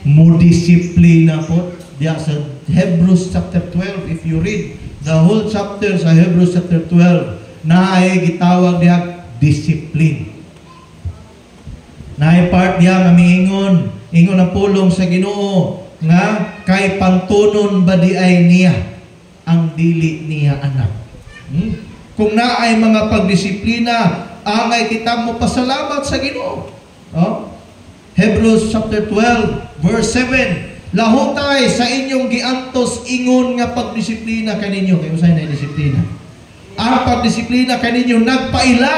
Mo disiplina po diya sa Hebrews chapter 12. If you read the whole chapter sa Hebrews chapter 12, naay gitawag diya discipline. Naay part diya nga miingon ang pulong sa Ginoo nga kay pantunon ba di ay niya ang dili niya anak. Kung naay mga pagdisiplina, angay kita mo pasalamat sa Ginoo. Hebrews chapter 12 verse 7, lahutay sa inyong giantos ingon nga pagdisiplina kaninyo. Kay usay na disiplina. Ang pagdisiplina kaninyo nagpaila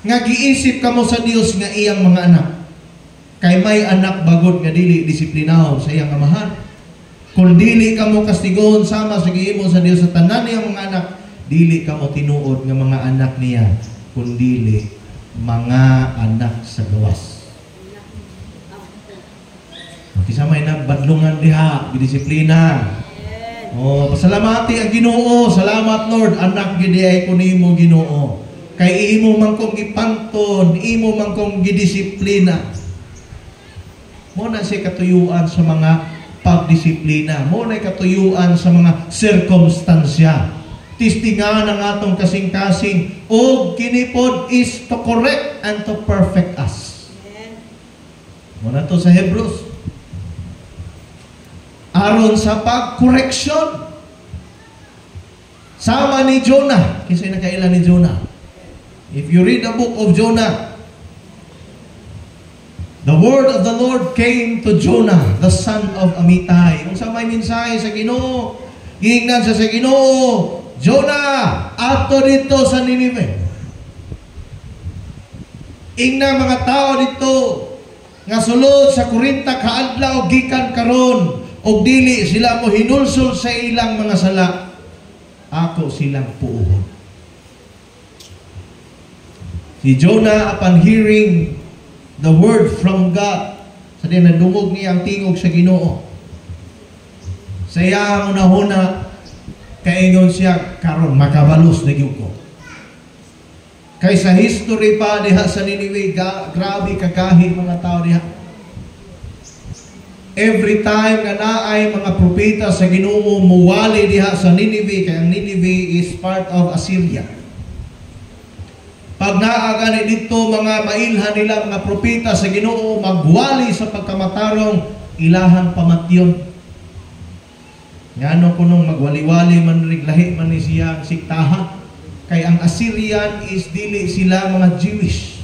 nga giisip kamo sa Dios nga iyang mga anak. Kay may anak bagod nga dili disiplinahon sa iyang amahan. Kung dili kamo kastigohon sama sa gihimo sa Dios sa tanan niyang mga anak, dili kamo tinuod nga mga anak niya, kundi mga anak sa gawas. Kisa may nagbadlungan diha, bidisiplina. Pasalamati ang Ginoo. Salamat Lord, anak gidi ay kunimo Ginoo. Kay imo man kong gipanton, imo man kong gidisiplina. Mo na siya katuyuan sa mga pagdisiplina. Mo na katuyuan sa mga sirkumstansya. Tistingan ang atong kasing-kasing o kinipod is to correct and to perfect us. Mo na to sa Hebrews. Aron sa pag-correction. Sama ni Jonah. Kasi nakailan ni Jonah. If you read the book of Jonah, the word of the Lord came to Jonah, the son of Amittai. Kung sa may mensahe sa Ginoo, giingnan siya sa Ginoo, Jonah, ato dito sa Ninive. Ingna mga tao dito, nga sulod sa 40 kaadlaw gikan karon, og dili sila mo hinulsol sa ilang mga sala, ako silang puuhon. Si Jonah, upon hearing the word from God, sa din nadungog niya ang tingog sa Ginoo, sa iyang unahuna, kaingon siya, karon makabalos na gyud ko. Kay sa history pa diha sa Ninive, grabe kagahi mga tao diha. Every time nga naay mga propeta sa Ginoo muwali diha sa Ninive, kay ang Ninive is part of Assyria. Pag naagani dito mga mailhan nila mga propeta sa Ginoo, magwali sa pagkamatarong ilahang pamatyon. Ngano kunong magwali-wali man riglahi man ni siya siktaha. Kay ang Assyrian is dili sila mga Jewish.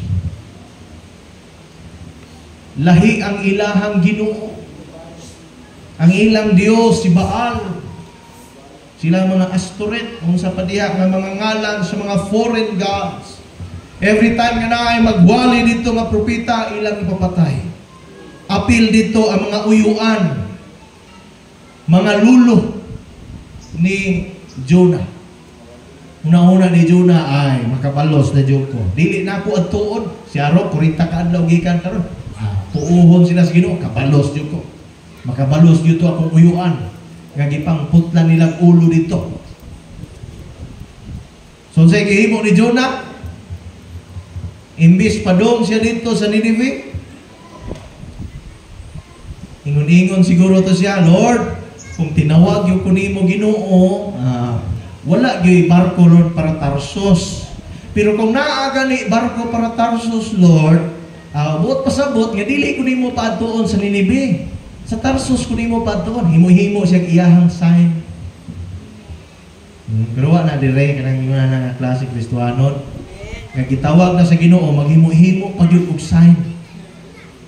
Lahi ang ilahang Ginoo. Ang ilang Dios si Baal. Sila mga Astoret, kung sa padiha ng mga ngalan sa mga foreign gods. Every time nga na ay magwali dito nga propeta, ilang ipapatay. Apil dito ang mga uyuan, mga lulo ni Jonah. Una-una ni Jonah ay makabalos na Diyo ko. Dili na ako adtuon. Si Aro, 40 kaadlaw gikan karon. Puuhon sila sa Ginoo, kabalos Diyo ko. Makabalos dito akong uyuan. Nga gipangputlan nilang ulo dito. So sa gihimo ni Jonah, imbis padong siya dito sa Ninive, ingon-ingon siguro to siya, Lord, kung tinawag yung kunimo Ginoo, wala yung barko Lord para Tarsus. Pero kung naaga ni barko para Tarsus, Lord, buot pasabot, nga dili kunimo paadtuon sa Ninive. Sa Tarsus kunimo paadtuon, himo-himo siyang iyahang sign. Pero na dire kanang mga nga klase Kristiyanon. Nga gitawag na sa Ginoo, maghimo-himo pag yung sign.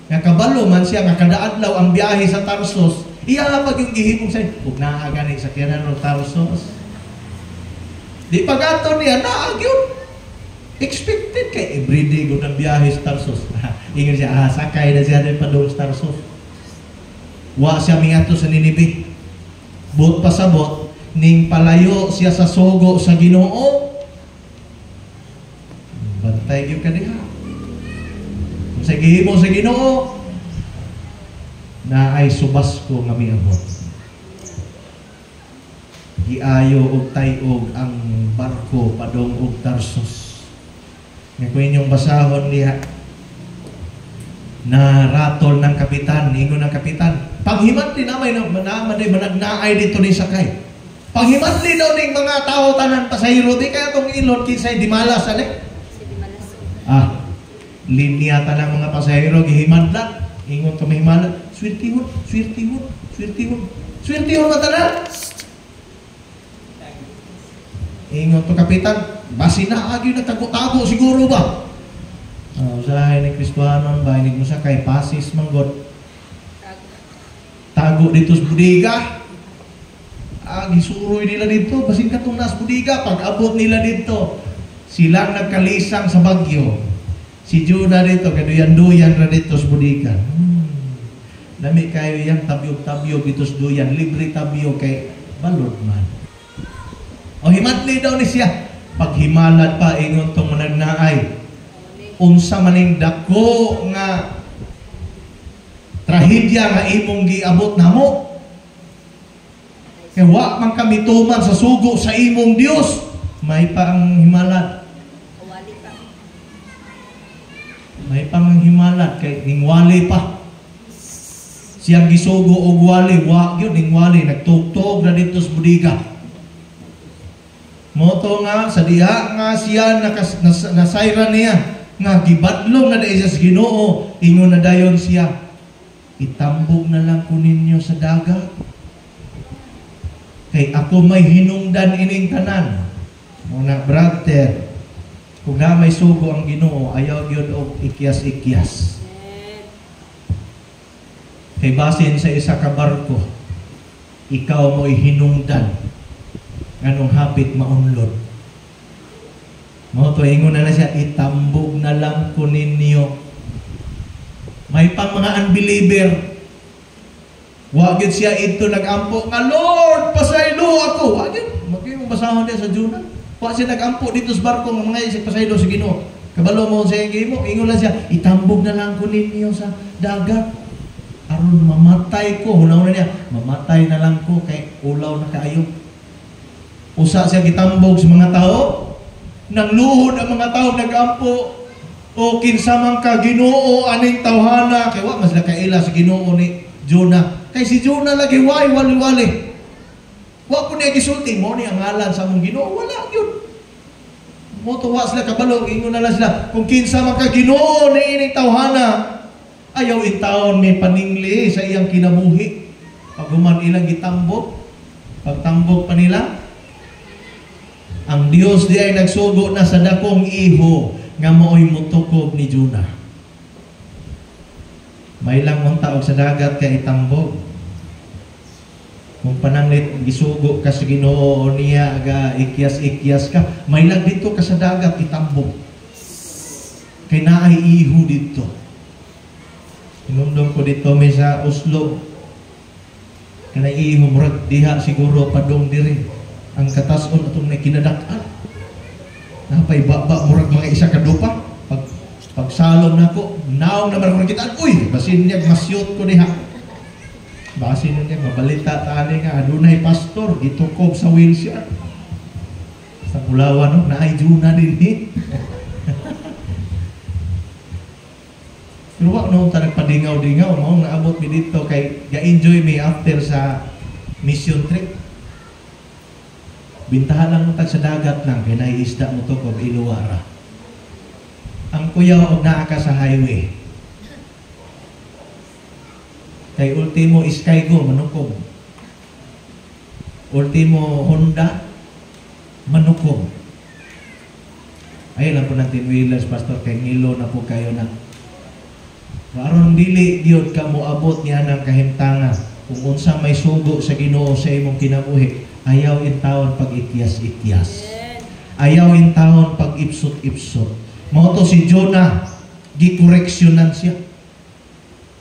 Nga kabalo man siya, nga kada adlaw ang biyahe sa Tarsus, iya pag yung gihimong sign, huwag naagani sa kiyanan ng Tarsus. Di pag-ato niya, naagyon. Expected kay everyday kung ang biyahe sa Tarsus. Ingat siya, sakay na siya rin pa doon sa Tarsus. Wa siya mingato sa Ninive. Buot pasabot, ning palayo siya sa sogo sa Ginoo. Bantay gyud ka diha. Kung sa gihimo sa Ginoo, na ay subas ko nga miabot. Giayo og tayog ang barko padong og Tarsus. Nga kung inyong basahon diha, na ratol ng kapitan, ingon ng kapitan, paghimatli naman managnaay dito ni sakay. Paghimatli daw ning mga tao tanan pasahero, di kaya itong ilot kinsay di malas, Sige malas. Linya tanang mga pasahero, gihimadla, ingon ka mahimala, swirtihon, swirtihon, swirtihon, swirtihon na tanan. Ingon to kapitan, basi na agi nagtago-tago siguro ba? Usahay ni Kristohanon ba, inig mo sa kay pasis manggot. Tago dito sa budiga. Gisuroy nila dito, basin katong nas budiga. Pag abot nila dito, silang nagkalisang sa bagyo. Si Jonah dito, kaduyan-duyan na dito sa budiga. Dami kayo yan, tabyog-tabyog dito sa duyan. Libre tabyog kay balod man. O himatli daw ni siya. Pag himalat pa, ingon tong managnaay. Unsa maning dako nga trahedya nga imong giabot namo. Kaya wa man kami tuman sa sugo sa imong Dios. May pa ang himalat. Wali pa. May pa ang himalat kay ning wali pa. Siyang gisugo og wali, wa gyud ning wali nagtugtog na dito sa budiga. Moto nga sa diha nga siya nasayran niya nga gibadlong na dahil sa Ginoo, ingon na dayon siya, itambog na lang ko ninyo sa dagat. Kay ako may hinungdan ining tanan. Mga brother, kung na may sugo ang Ginoo, ayaw yun o ikyas-ikyas. Kay basin sa isa ka barko, ikaw mo'y hinungdan, anong hapit maunlod. Mo to ingon na siya, itambog na lang ko ninyo. May pang mga unbeliever, wagid siya ito nag-ampo nga, Lord, pasaylo ako. Wagid, magiging basahon din sa Jonah. Wag siya nag-ampo dito sa barko ng mga isip pasaylo sa Ginoo. Kabalo mo sa mo, ingon na siya, itambog na lang ko ninyo sa dagat. Aron mamatay ko. Huna-huna niya, mamatay na lang ko kay ulaw na kaayo. Usa siya gitambog sa mga tao. Nang luhod ang mga tao nag-ampo, o kinsa man ka Ginoo aning tawhana, kay wa mas nakaila sa Ginoo ni Jonah. Kay si Jonah lagi wali-wali. Wa ko niya gisulti mo ni ang ngalan sa mong Ginoo, wala gyud. Mo tuwa sila kabalo, ingon na lang sila, kung kinsa man ka Ginoo ni ining tawhana, ayaw intawon may paningli sa iyang kinabuhi. Pag human ilang gitambog, pagtambog pa nila, ang Dios di ay nagsugo na sa dakong iho nga mooy mutukob ni Jonah. May lang mong taog sa dagat ka itambog. Kung pananglit gisugo ka sa Ginoo niya aga ikyas-ikyas ka, may lang dito ka sa dagat itambog. Kay naay iho dito. Inumdum ko dito may sa Oslo. Kanay iho murag diha siguro padong diri. Ang katason atong na kinadakan. Napay baba murag mga isa ka dupa. Pagsalom na ko, naong naman ko kita, uy, basin niya masyot ko diha. Basin niya mabalita tali nga adunay pastor gitukob sa wheelchair. Sa Pulawan no, naay Jonah din ni. Pero wag no ta nagpadingaw-dingaw mo naabot mi dito kay ga-enjoy mi after sa mission trip. Bintahan lang mo tag sa dagat lang, kaya naiisda mo to kung iluwara. Ang kuya o naa ka sa highway. Kay ultimo Skygo, manukob. Ultimo Honda, manukob. Ayun lang po ng 10 wheelers, pastor, kay ngilo na po kayo na. Aron dili, Diyod ka mo abot niya ng kahimtangan. Kung unsa may sugo sa Ginoo sa imong kinabuhi, ayaw in taon pag ikyas-ikyas. Ayaw in taon pag ipsot-ipsot. Mao to si Jonah, gi-correctionan siya.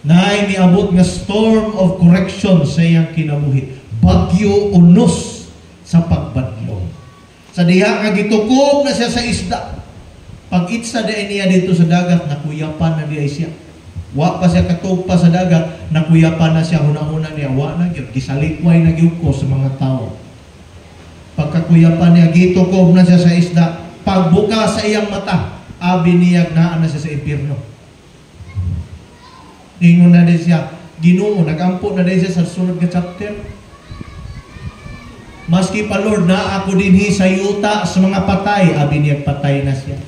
Naay miabot nga storm of correction sa iyang kinabuhi. Bagyo unos sa pagbadlong. Sa diha nga gitukob na siya sa isda. Pag itsa day niya dito sa dagat, nakuyapan na diay siya. Wa pa siya katugpa sa dagat, nakuyapan na siya, hunahuna niya, wa na gyud, gisalikway na gyud ko sa mga tao. Pagkakuyapan niya, gitukob na siya sa isda. Pagbuka sa iyang mata, abi niya naa na siya sa impyerno. Ingon na din siya, Ginoo, nagampo na din siya sa sunod nga chapter. Maski pa Lord, na ako dinhi sa yuta sa mga patay, abi niya patay na siya.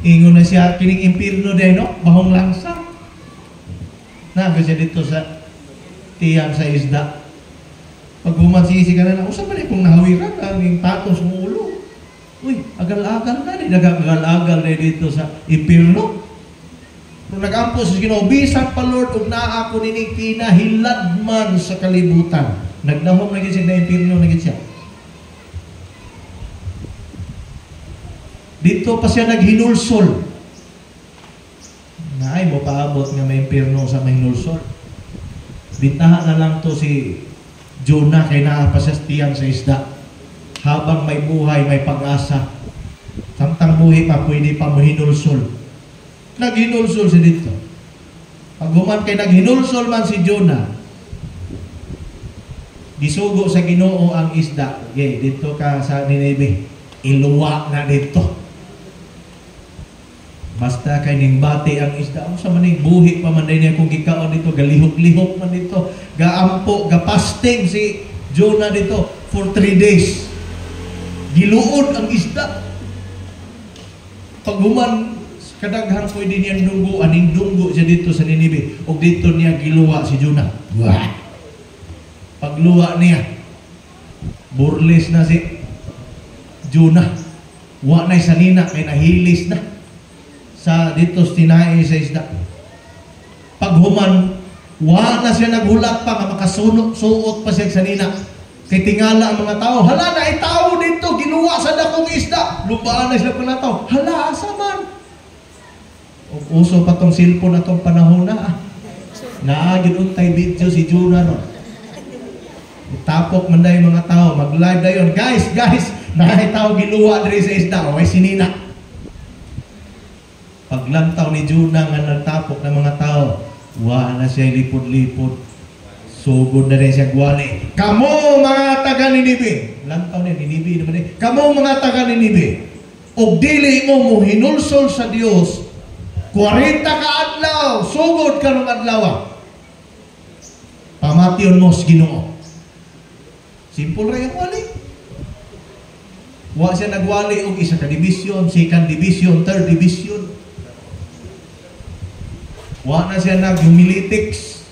Ingon na siya, kining impyerno din, no? Bahong langsa. Naga siya dito sa tiyang sa isda. Pag humansisi ka na, usa ba na kung nahawiran ang patos mo ulo? Uy, agal-agal na, nagagal-agal na dito sa impyerno. Kung nag-ampo sa Ginoo, bisan pa Lord, ug naa ako nining kinahilad man sa kalibutan. Nagnahom na siya na impyerno na siya. Dito pa siya naghinulsol. Naay mo paabot nga may impyerno sa mahinulsol. Bintahan na lang to si Jonah kay naa pa siya tiyang sa isda. Habang may buhay, may pag-asa. Samtang buhay pa, pwede pa mahinulsol. Naghinulsol siya dito. Pag human kay naghinulsol man si Jonah, gisugo sa Ginoo ang isda. Okay, dito ka sa Nineveh. Iluwa na dito. Basta kay ning bati ang isda. Ang sa maning buhi pa man niya kung gikaon dito, galihok-lihok man dito. Gaampo, gapasting si Jonah dito for 3 days. Giluod ang isda. Pag human kadaghan pwede niyang dunggo, aning dunggo siya dito sa Nineveh. O dito niya giluwa si Jonah. Wah! Pagluwa niya, burles na si Jonah. Wa na'y sanina, may nahilis na sa dito tinae sa isda. Paghuman, wa na siya naghulat pa, nga makasuot pa siya sa nina. Kay tingala ang mga tao, hala na ay tao dito, ginuwa sa dakong isda. Lubaan na sila pala tao, hala, asa man? Uso pa tong cellphone na tong panahon na. Naagin untay video si Jonah ron. Tapok man daw yung mga tao, mag-live na yun. Guys, naay tao giluwa diri sa isda, o ay sinina. Paglantaw ni Jonah nga nagtapok ng mga tao, wa na siya lipod-lipod. Sugod na rin siya gwali. Kamu mga taga Nineveh. Lantaw niya, Nineveh naman eh. Kamu mga taga Nineveh. O dili mo hinulsol sa Dios 40 ka adlaw, sugod ka ng adlaw. Pamation mo sa Ginoo. Simple rin ang wali. Wa siya nagwali og isa ka division, second division, third division. Wa na siya nag-humilitics.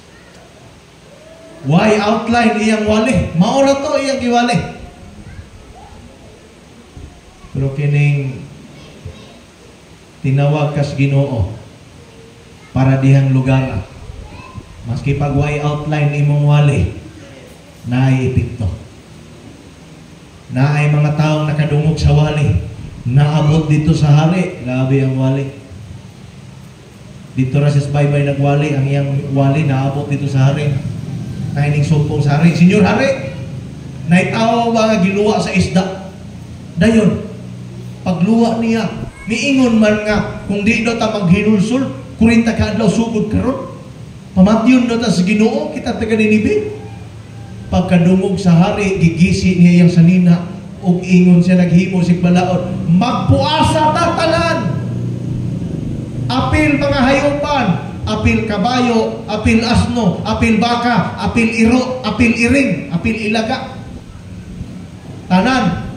Why outline iyang wali? Maura to iyang giwali. Pero kining tinawag kas Ginoo para dihang lugar. Maski pag why outline imong wali, naay epekto. Naay mga taong nakadungog sa wali, naabot dito sa hari, grabe ang wali. Dito ra sa baybay nagwali, ang iyang wali naabot dito sa hari. Kaining sumpong sa hari, Senyor Hari, naitaw ba nga giluwa sa isda? Dayon, pagluwa niya, miingon man nga, kung di do ta maghinulsol, 40 ka adlaw sugod karon. Pamatyon do ta sa Ginoo, kita taga Nineveh. Pagkadungog sa hari, gigisi niya yang sanina, ug ingon siya naghimo sig balaod, magpuasa ta tanan. Apil mga hayupan, apil kabayo, apil asno, apil baka, apil iro, apil iring, apil ilaga. Tanan,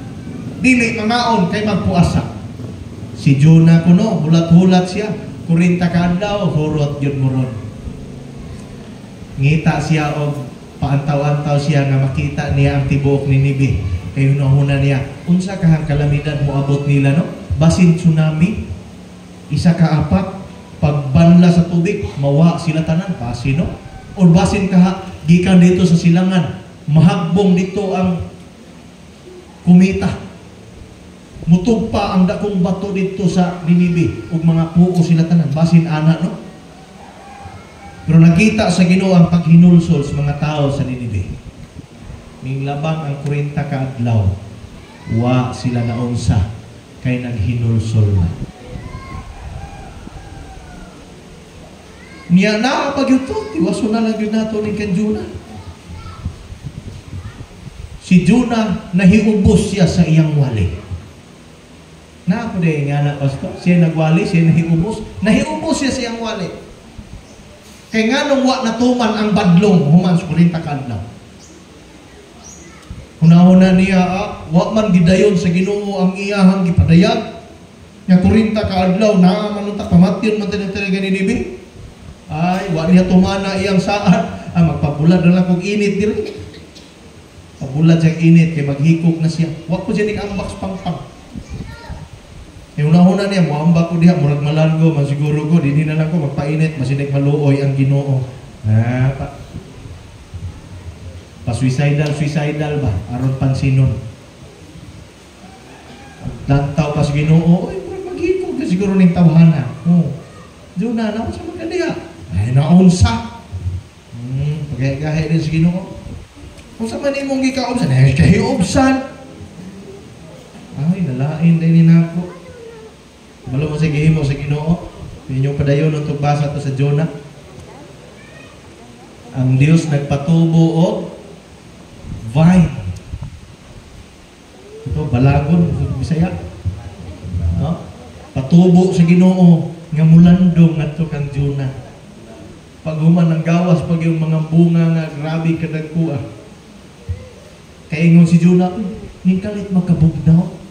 dili mangaon kay magpuasa. Si Jonah kuno, hulat-hulat siya, 40 ka adlaw, hurot yun mo ron. Ngita siya og paantaw-antaw siya nga makita niya ang tibuok ni Nineveh. Kay hunahuna niya, unsa kahang kalamidad mo abot nila, no? Basin tsunami, isa ka apat, pagbanla sa tubig, mawa sila tanan, basin, no? O basin ka, gikan dito sa silangan, mahagbong dito ang kumita. Mutugpa ang dakong bato dito sa Nineveh, ug mga puo sila tanan, basin ana, no? Pero nakita sa Ginoo ang paghinulsol sa mga tao sa Nineveh. Ning labang ang 40 ka adlaw, wa sila naunsa kay naghinulsol man. Niya na pag ito, tiwaso na lang yun nato ni kan Jonah. Si Jonah nahiubos siya sa iyang wali. Na ako din nga na pastor, siya nagwali, siya nahiubos. Nahiubos siya siyang wali. Kaya nga nung wa natuman ang badlong, human sa 40 kadlaw. Hunahuna niya, wa man gidayon sa Ginoo ang iyahang gipadayag. Nga 40 kaadlaw na manutak pamatyon man talaga ni Nibi. Ay, wa niya tumana iyang saad. Magpabulad na lang kong init diri. Pabulad siyang init, kaya maghikok na siya. Wa ko siya nik-ambak sa pangpang. Yung una-una niya, muambak ko diha, murag malango, masiguro ko, hindi na lang ko magpainit, masinig maluoy ang Ginoo. Pa-suicidal ba? Aron pansinon. Lantaw pa sa Ginoo, oy, murag maghikog na siguro ning tawhana. Diyo na sa magkadiha. Ay, naunsa. Pagkagahe din sa Ginoo. Kung sa man imong gikaobsan, ay kahiobsan. Ay, nalain din nina ako. Malo mo sa gihimo sa Ginoo. Inyong padayon untuk basa to sa Jonah. Ang Dios nagpatubo og vine. Ito balagon sa Bisaya. No? Patubo sa Ginoo nga mulandong ngadto kang Jonah. Pag human ang gawas pag yung mga bunga nga grabe kadagkuha. Kaya ingon si Jonah, ning kalit magkabugnaw.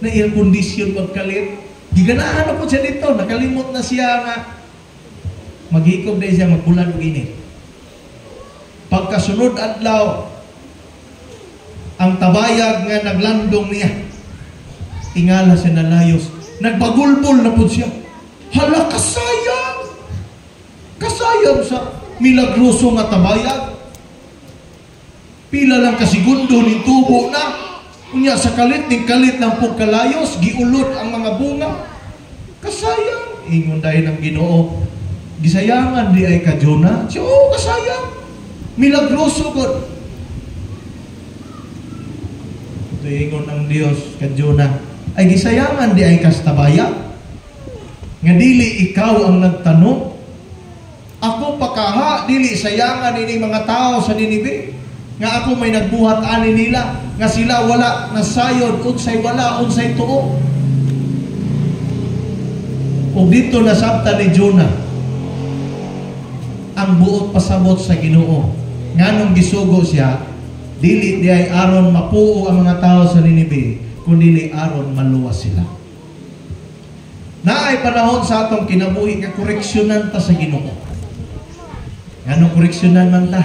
Na air condition magkalit. Giganaan ako siya dito. Nakalimot na siya nga maghikob na siya, magbulan o init. Pagkasunod adlaw, ang tabayag nga naglandong niya. Tingala siya na layos. Nagbagulbol na po siya. Hala, kasayang! Kasayang sa milagroso nga tabayag. Pila lang kasigundo ni tubo na. Unya sa kalit, ning kalit ng pagkalayos, giulod ang mga bunga. Kasayang. Ingon dahil ng Ginoo. Gisayangan di ay ka Jonah. Siya, kasayang. Milagroso God. Ito ingon ng Diyos ka Jonah. Ay gisayangan di ay kastabaya. Nga dili ikaw ang nagtanong. Ako pakaha, dili sayangan ini mga tao sa Ninibe. Nga ako may nagbuhat ani nila, nga sila wala nasayod, unsay wala, unsay tuo. O dito nasabta ni Jonah, ang buot pasabot sa Ginoo. Nganong gisugo siya, dili di ay aron mapuo ang mga tao sa Ninibe, kundi aron maluwas sila. Naay panahon sa atong kinabuhi nga koreksyonan ta sa Ginoo. Nganong koreksyonan man ta?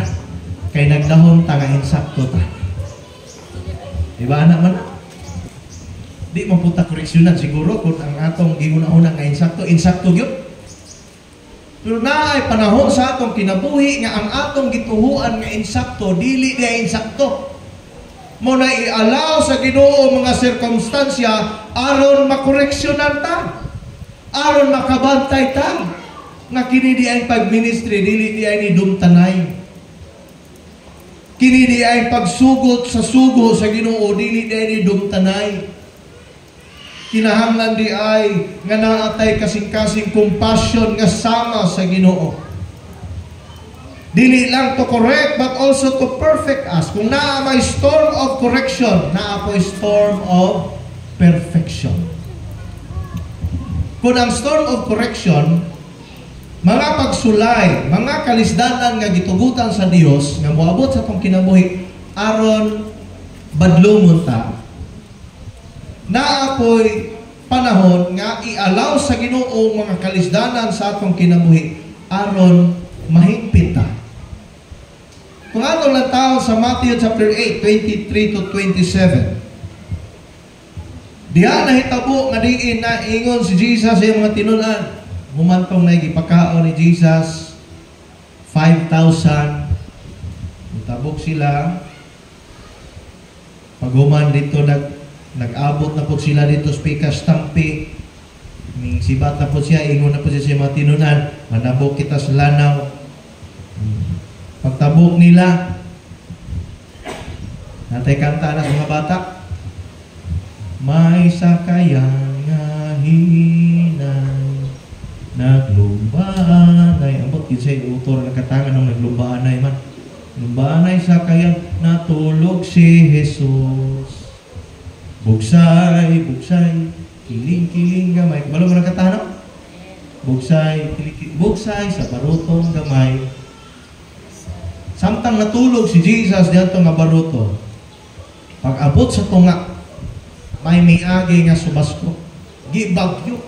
Kay nagdahon ta nga insakto ta. Diba anak man? Di man punta koreksyonan siguro kung ang atong gihuna-una nga insakto gyud. Pero naay panahon sa atong kinabuhi nga ang atong gituhuan nga insakto dili di insakto. Mo na i-allow sa Ginoo mga sirkumstansya aron makoreksyonan ta. Aron makabantay ta. Nga kini di ay pag-ministry dili di ay ni dumtanay. Kini di ay pagsugot sa sugo sa Ginoo dili di ay ni dumtanay. Kinahanglan di ay nga naatay kasing-kasing compassion nga sama sa Ginoo. Dili lang to correct but also to perfect us. Kung naa may storm of correction, naa po storm of perfection. Kung ang storm of correction, mga pagsulay, mga kalisdanan nga gitugutan sa Dios nga moabot sa atong kinabuhi aron badlongon ta. Naapoy panahon nga i-allow sa Ginoo mga kalisdanan sa atong kinabuhi aron mahigpit ta. Kung ato lang taon sa Matthew chapter 8, 23 to 27. Diha nahitabo nga diin na ingon si Jesus sa mga tinunan. Humantong na ipakaon ni Jesus 5,000. Tabok sila. Paghuman dito nag-abot na po sila dito sa Pikas-Tampi. Sibat na po siya, ingon na po siya sa mga tinunan. Manabok kita sa lanaw. Pagtabok nila, natay kanta na sa mga bata. May sakayang nga hinay naglumbaan-ay. Ambot yun sa'yo, autor na katangan ng naglumbaan-ay man. Lumbaan-ay sa kayang natulog si Jesus. Bugsay, bugsay, kiling-kiling gamay. Balo mo nakatanaw? Bugsay, bugsay sa barutong gamay. Samtang natulog si Jesus dito nga baruto, pag abot sa tunga, may miagi nga subasko. Gibagyo.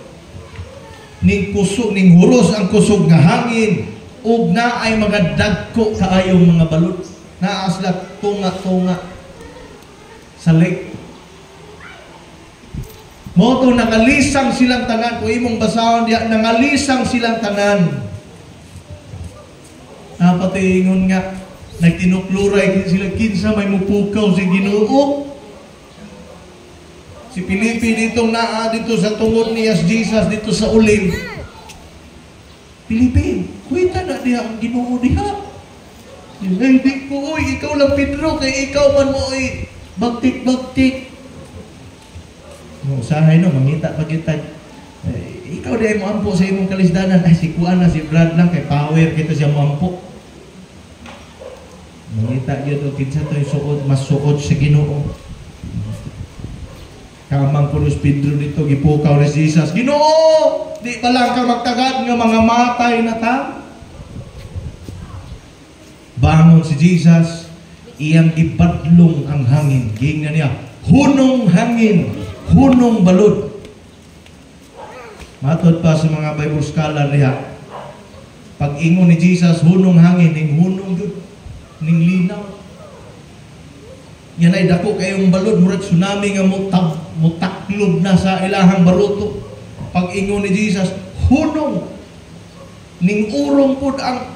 Ning kusog, ning huros ang kusog nga hangin. Ug na ay mga dagko kaayong mga balot. Naaslat tunga-tunga sa lake. Moto nangalisang silang tanan. Kung imong basahon diya, nangalisang silang tanan. Napatingon nga, nagtinukluray sila kinsa may mupukaw si Ginoo. Si Felipe dito naa dito sa tungod niya Jesus dito sa ulim. Felipe, kuita na diha ang Ginoo diha. Hindi ko, ikaw lang Pedro, kay ikaw man mo bagtik-bagtik. Usahay no, mangita pag kita. Ikaw di mo ampo sa imong kalisdanan. Ay, si Kuan na, si Brad lang, kay power kita siya mo ampo. Mangita yun, o kinsa to yung suod, mas suod sa Ginoo. Kamang pulos Pedro dito, gipukaw ni Jesus. Ginoo! Di ba lang ka magtagad nga mga matay na ta? Bangon si Jesus, iyang ibadlong ang hangin. Gingan niya, hunong hangin, hunong balod. Matod pa sa mga Bible scholar niya, pag ingon ni Jesus, hunong hangin, ning hunong yun, ning linaw. Yan ay dako kayong balod, murag tsunami nga mutaklob na sa ilahang baruto. Pag ingon ni Jesus, hunong, ning urong po ang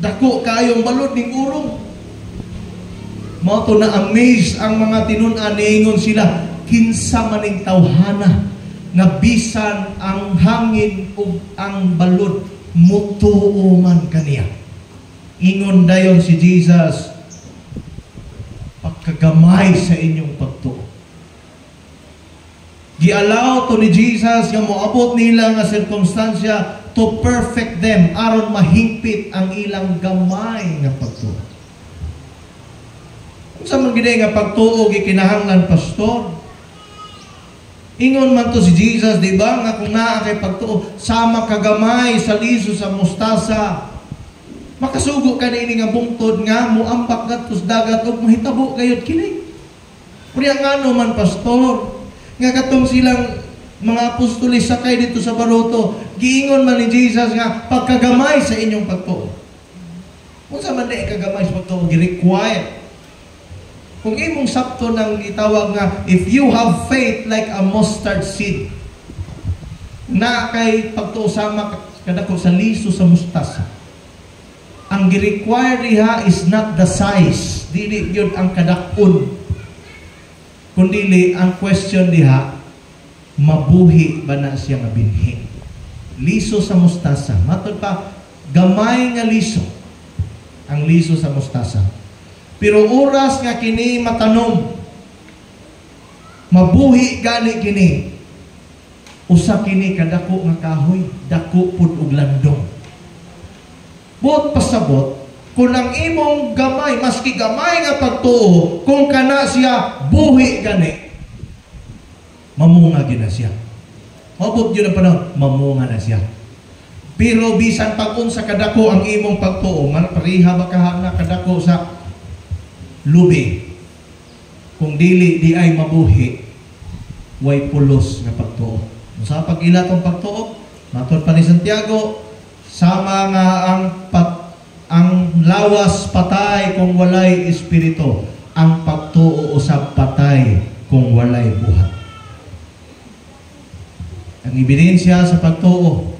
dako kayong balod, ning urong. Mao na amaze ang mga tinun-an, niingon sila, kinsa maning tawhana nga bisan ang hangin ug ang balod mutuo man kaniya. Ingon dayon si Jesus, pagkagamay sa inyong pagtuo. Gialaw to ni Jesus nga moabot nila nga sirkumstansya to perfect them aron mahingpit ang ilang gamay nga pagtuo. Kung sa mga nga pagtuo gikinahanglan pastor, ingon man to si Jesus, di ba, nga kung naa kay pagtuo, sama kagamay sa liso sa mustasa, makasugo ka na ini nga bungtod nga, muambak gatos dagat, o mahitabo kayot kini. Kaya nga man, pastor, nga katong silang mga apostolis sakay dito sa baruto, giingon man ni Jesus nga, pagkagamay sa inyong pagtuo. Kung sa man di kagamay sa pagtuo, gi-require. Kung imong sakto nang itawag nga, if you have faith like a mustard seed, na kay pagtuusama kadako sa liso sa mustasa, ang gi-require diha is not the size, dili yun ang kadakon, kundi ang question diha, mabuhi ba na siya nga binhi? Liso sa mustasa, matod pa, gamay nga liso, ang liso sa mustasa. Pero oras nga kini matanom, mabuhi gani kini, usa kini kadako nga kahoy, dako pud og landong. Bot pasabot, kung ang imong gamay, maski gamay nga pagtuo, kung kana siya buhi gani, mamunga gina siya. Mabot yun ang panahon, mamunga na siya. Pero bisan pag-unsa kadako ang imong pagtuo, pariha ba kahana kadako sa lubi, kung dili di ay mabuhi, way pulos nga pagtuo. Sa pag-ila tong pagtuo, matod pa ni Santiago, sama nga ang lawas patay kung walay espiritu, ang pagtuo usab patay kung walay buhat. Ang ebidensya sa pagtuo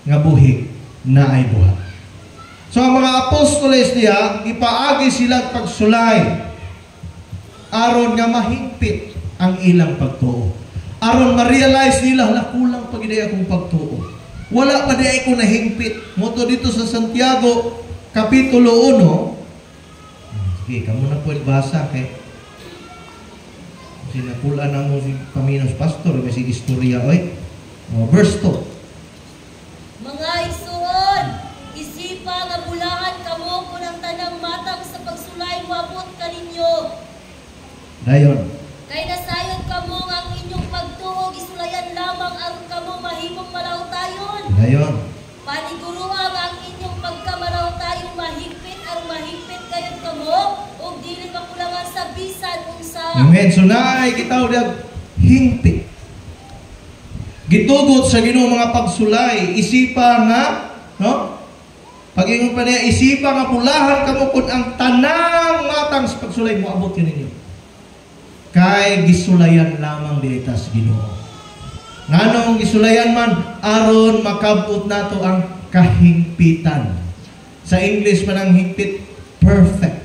nga buhi na ay buhat. So ang mga apostoles niya, ipaagi sila pagsulay aron nga mahigpit ang ilang pagtuo. Aron ma-realize nila, hala, kulang pa gid akong pagtuo. Wala pa di ako nahingpit. Moto dito sa Santiago, Kapitulo 1. Sige, kamo na po basa kay sinapulan na mo si Paminos Pastor, may si istorya, oy. Verse 2. Mga igsoon, isipa nga bulahan kamo kung ang tanang matang sa pagsulay wabot kaninyo. Dayon. Kay Dayon. Paniguruan ang inyong pagkamanaw tayong mahigpit aron mahigpit kayo kamo ug dili makulangan sa bisan unsa. Amen. So naay kita og hingpit. Gitugot sa Ginoo mga pagsulay, isipa nga, no? Pag-ingon pa niya, isipa nga pulahan kamo kun ang tanang matang sa pagsulay mo abot ninyo. Kay gisulayan lamang dieta sa Ginoo. Nganong gisulayan man aron makabot nato ang kahingpitan. Sa English man ang hingpit perfect.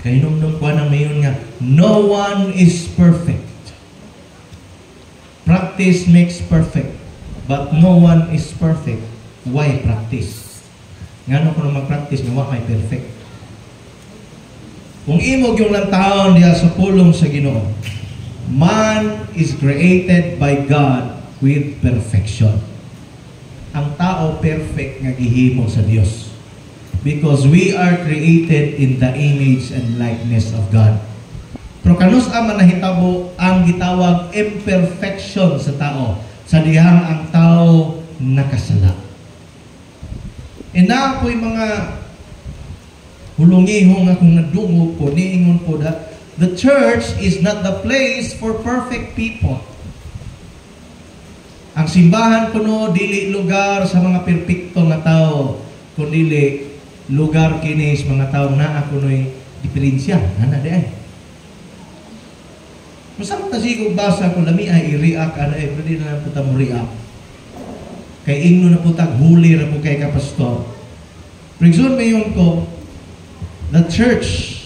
Kay nung kuha na mayon nga, no one is perfect. Practice makes perfect, but no one is perfect. Why practice? Ngano ko na mag-practice nga wa may perfect. Kung imog yung lantahon diya sa pulong sa Ginoo, man is created by God with perfection. Ang tao perfect nga gihimo sa Dios. Because we are created in the image and likeness of God. Pero kanus-a man nahitabo ang gitawag imperfection sa tao. Sa dihang ang tao nakasala. Ina ko'y mga hulungihong akong nadungog po, niingon po that the church is not the place for perfect people. Ang simbahan kuno dili lugar sa mga perpekto nga tao, kundi lugar kini sa mga tao na kuno'y diferensya. Ana di ay. Masama ta sigog basa ko lami ay i-react ana pwede na lang puta mo react. Kay ingno na putag huli ra po kay ka pastor. Prigson mayon ko the church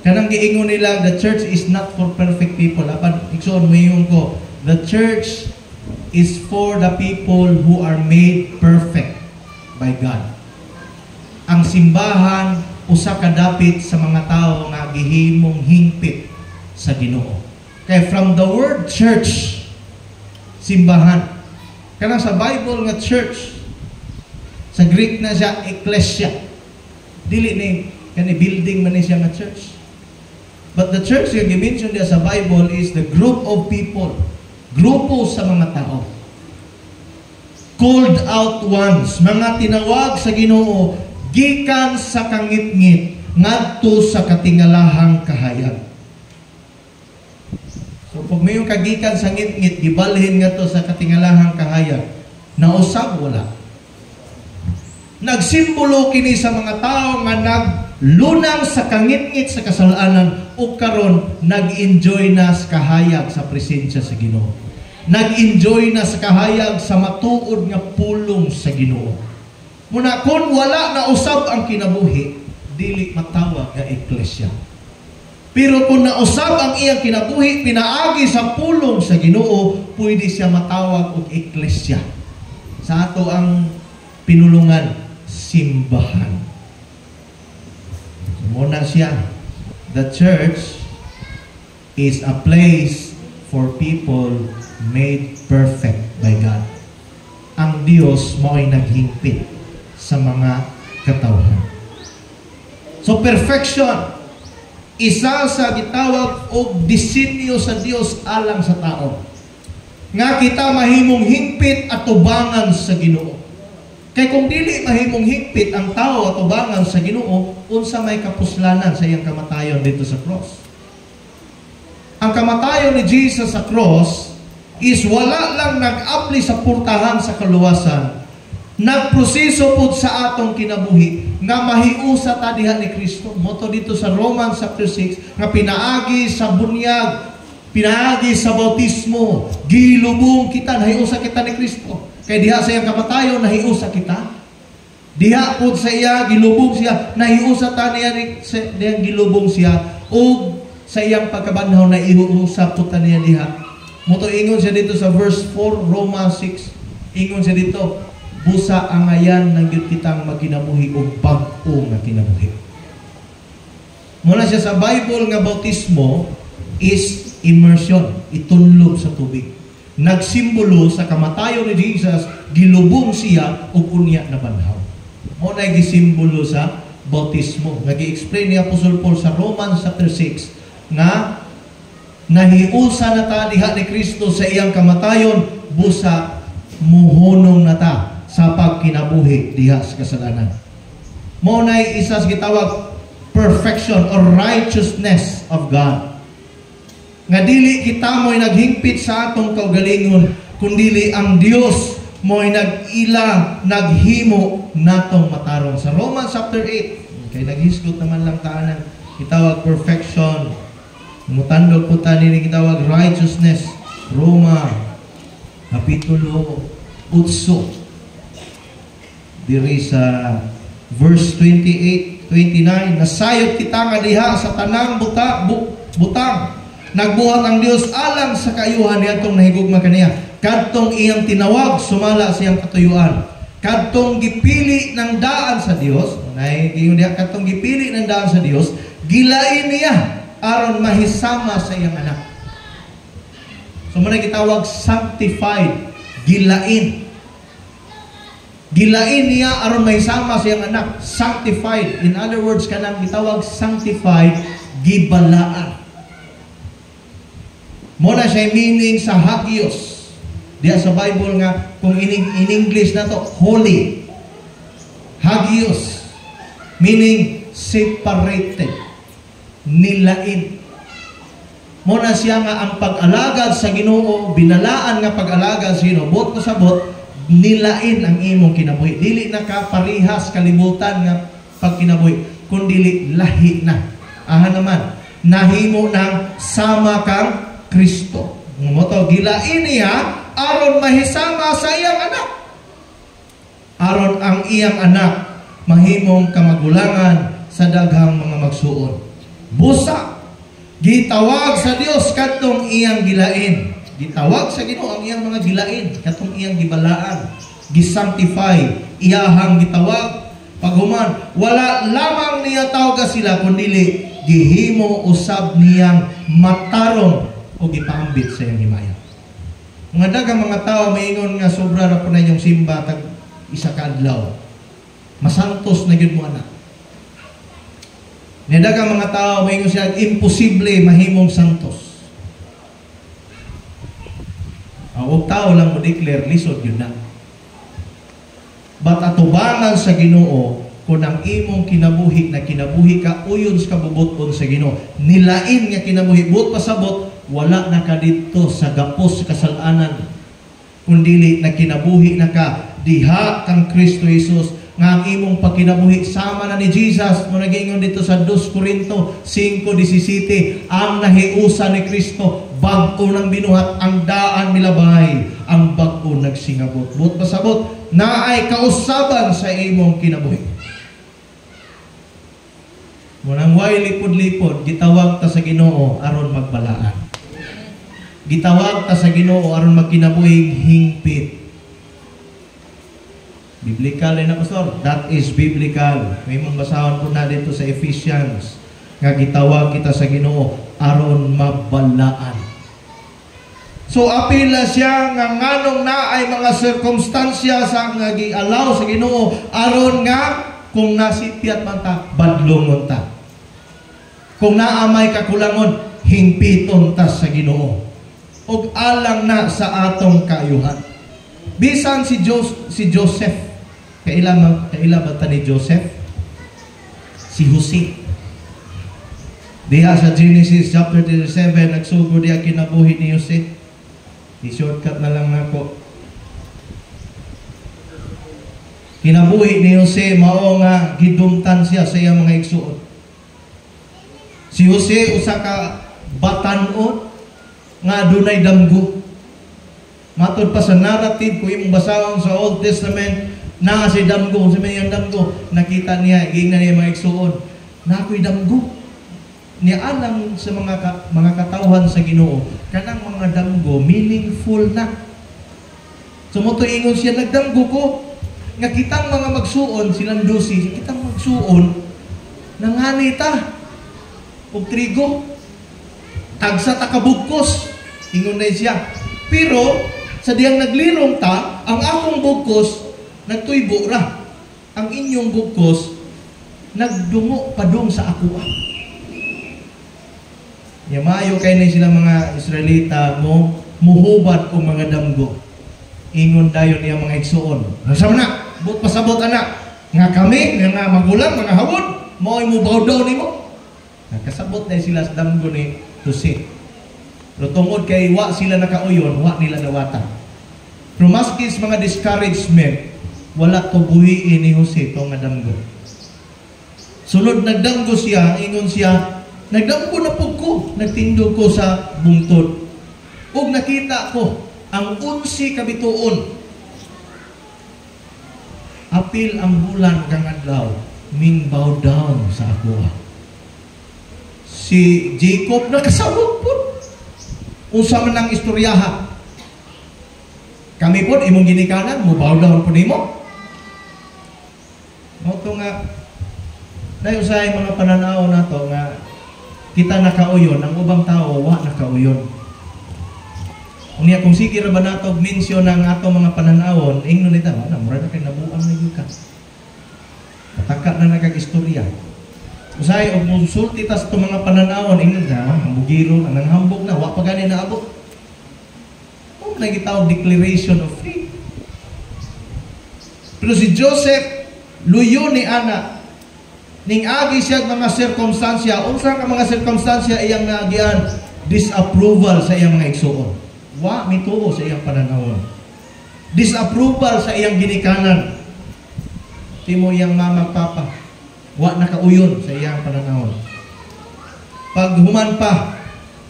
kanang giingon nila the church is not for perfect people. Apan igsoon mayon ko the church is for the people who are made perfect by God. Ang simbahan usa ka dapit sa mga tao nga gihimong hingpit sa Ginoo. Kaya from the word church, simbahan. Kanang sa Bible nga church, sa Greek na siya ecclesia. Dili ni kani building man ni siya nga church. But the church yung gi-mention diya sa Bible is the group of people. Grupo sa mga tao. Called out ones, mga tinawag sa Ginoo gikan sa kangit-ngit ngadto sa katingalahang kahayag. So pag mayong kagikan sa ngit-ngit gibalhin ngadto sa katingalahang kahayag, nausab wala. Nagsimbolo kini sa mga tao nga naglunang sa kangit-ngit sa kasalanan ug karon nag-enjoy na sa kahayag sa presensya sa Ginoo. Nag-enjoy na sa kahayag sa matuod nga pulong sa Ginoo. Muna kung wala na usab ang kinabuhi, dili matawag nga eklesya. Pero kung nausab ang iyang kinabuhi, pinaagi sa pulong sa Ginoo, pwede siya matawag og eklesya. Sa ato ang pinulungan, simbahan. Muna siya. The church is a place for people made perfect by God. Ang Dios mo'y naghingpit sa mga katawhan. So perfection, isa sa gitawag og disenyo sa Dios alang sa tao. Nga kita mahimong hingpit at tubangan sa Ginoo. Kay kung dili mahimong hingpit ang tao at tubangan sa Ginoo, unsa may kapuslanan sa iyang kamatayon dito sa cross. Ang kamatayon ni Jesus sa cross is wala lang nag-apli sa purtahan sa kaluwasan, nagproseso pud sa atong kinabuhi nga mahiusa ta diha ni Kristo. Moto dito sa Romans chapter 6 nga pinaagi sa bunyag, pinaagi sa bautismo, gilubong kita, nahiusa kita ni Kristo. Kay diha sa iyang kamatayon nahiusa kita. Diha pud sa iya gilubong siya, nahiusa ta niya diyang gilubong siya ug sa iyang pagkabanhaw na iusa pud ta niya diha. Moto ingon siya dito sa verse 4 Romans 6. Ingon siya dito, busa ang ayan ng yun kitang magkinabuhi o bag-o nga kinabuhi. Muna siya sa Bible nga bautismo is immersion, itunlob sa tubig. Nagsimbolo sa kamatayon ni Jesus, gilubong siya o unya na banhaw. Muna gisimbolo sa bautismo. Nag-i-explain ni Apostle Paul sa Romans chapter 6 nga nahiusa na ta diha ni Kristo sa iyang kamatayon busa muhunong nata sa pagkinabuhi diha sa kasalanan. Mo nay isa sa gitawag perfection or righteousness of God. Nga dili kita mo'y naghingpit sa atong kaugalingon, kundili ang Dios mo'y nag-ila, naghimo natong matarong. Sa Romans chapter 8, kay naghisgot naman lang taanan, gitawag perfection. Mutandog po ta nini gitawag righteousness. Roma kapitulo 8 diri sa verse 28-29, nasayod kita nga diha sa tanang butang. Nagbuhat ang Dios alang sa kaayuhan niadtong nahigugma kaniya. Kadtong iyang tinawag sumala siyang katuyuan. Kadtong gipili ng daan sa Dios, kadtong gipili ng daan sa Dios, gilain niya aron mahisama sa iyang anak. So muna gitawag sanctified, gilain. Gilain niya aron mahisama sa iyang anak, sanctified. In other words, kanang gitawag sanctified, gibalaan. Muna siya meaning sa hagios. Diya sa Bible nga, kung in English na to, holy. Hagios. Meaning, separated. Nilain. Muna siya nga ang pag-alagad sa Ginoo, binalaan nga pag-alagad sa Ginoo, bot sa bot, nilain ang imong kinabuhi. Dili na ka parihas kalibutan nga pagkinabuhi, kundi lahi na. Aha naman, nahimo ng sama kang Kristo. Moto gilain niya aron mahisama sa iyang anak. Aron ang iyang anak mahimong kamagulangan sa daghang mga magsuon. Busa gitawag sa Dios kadtong iyang gilain. Gitawag sa Ginoo ang iyang mga gilain kadtong iyang gibalaan. Gisanctify iyahang gitawag paghuman wala lamang niya tawag sila kundi gihimo usab niyang matarong o gipaambit sa iyang himaya. Mga dagang mga tao maingon nga sobra ra po na inyong simba tag isa ka adlaw. Masantos na gyud mo anak. Mga dagang mga tao maingon siya imposible mahimong santos. Og tao lang mo declare lisod yun na. But atubangan sa Ginoo kung ang imong kinabuhi na kinabuhi ka uyon sa kabubuton sa Ginoo. Nilain nga kinabuhi buot pasabot wala na ka dito sa gapos kasalanan kundi na kinabuhi na ka diha kang Kristo Jesus nga ang imong pagkinabuhi sama na ni Jesus mo nagingon dito sa 2 Corinto 5:17 ang nahiusa ni Kristo bag-o nang binuhat ang daan milabay ang bag-o nagsingabot buot pasabot na ay kausaban sa imong kinabuhi. Munang way lipod-lipod gitawag ta sa Ginoo aron magbalaan. Gitawag ta sa Ginoo aron magkinabuhig hingpit. Biblical na pastor, that is biblical. May mong basahon po na dito sa Ephesians nga gitawag kita sa Ginoo aron mabalaan. So apila siya nga nganong na ay mga sirkumstansya sa nga gi-allow sa Ginoo aron nga kung nasipyat man ta badlongon ta. Kung naamay kakulangon hingpiton ta sa Ginoo. Og alang na sa atong kaayuhan. Bisan si Joseph, kaila ba ta ni Joseph? Si Jose. Diha sa Genesis chapter 37, nagsugod diha kinabuhi ni Jose. I-shortcut na lang nako. Kinabuhi ni Jose mao nga gidumtan siya sa iyang mga igsuon. Si Jose usa ka batan-on nga dunay damgo. Matod pa sa narrative ko imong basahon sa Old Testament na si damgo, sa may damgo nakita niya gingna niya mga igsuon. Nakoy damgo. Niya alang sa mga katawhan sa Ginoo kanang mga damgo meaningful na. Sumuto ingon siya nagdamgo ko nga kitang mga magsuon silang 12, kitang magsuon nanganita og trigo tagsa ta kabugkos. Ingon na siya. Pero, sa diyang naglirong ta, ang akong bugkos, nagtuybo ra. Ang inyong bugkos, nagdungo padung sa ako. Yamayo kay na sila mga Israelita mo, muhubad o mga damgo. ingon dayon niya mga igsuon. Nasama na, but pasabot anak, nga kami, nga magulang, mga hawod, mo ay mubaw daw ni mo. Nakasabot na sila sa damgo ni Jose. Pero tungod kay wa sila nakauyon, wa nila dawata. Pero maski sa mga discouragement, wala to buhiin ni Jose ito nga damgo. Sunod nagdamgo siya, ingon siya, nagdamgo na po ko, nagtindog ko sa bungtod. Ug nakita ko, ang 11 kabituon, apil ang bulan kang adlaw, ming bow down sa ako. Si Jacob nakasawag po. Unsa man ang istoryaha. Kami po, imong ginikanan, mo bow down po nimo. Moto nga, dayon sa mga pananaw na to nga, kita nakauyon, ang ubang tao, wa nakauyon. Unya kung sige ra ba nato mensyon ang ato mga pananawon, ingnon nita, na mura na kay nabuang na gyud ka. Pataka na nagag-istorya. Usay og musulti ta sa mga pananawon, ingnon na hambugiro nang hambog na wa pa gani naabot. Kung nagitawag declaration of faith. Pero si Joseph luyo ni ana ning agi siya mga sirkumstansya, unsa ka mga sirkumstansya iyang naagian disapproval sa iyang mga igsuon. Wa mituo sa iyang pananawon. Disapproval sa iyang ginikanan. Timo iyang mama papa. Wa nakauyon sa iyang pananawon. Pag human pa,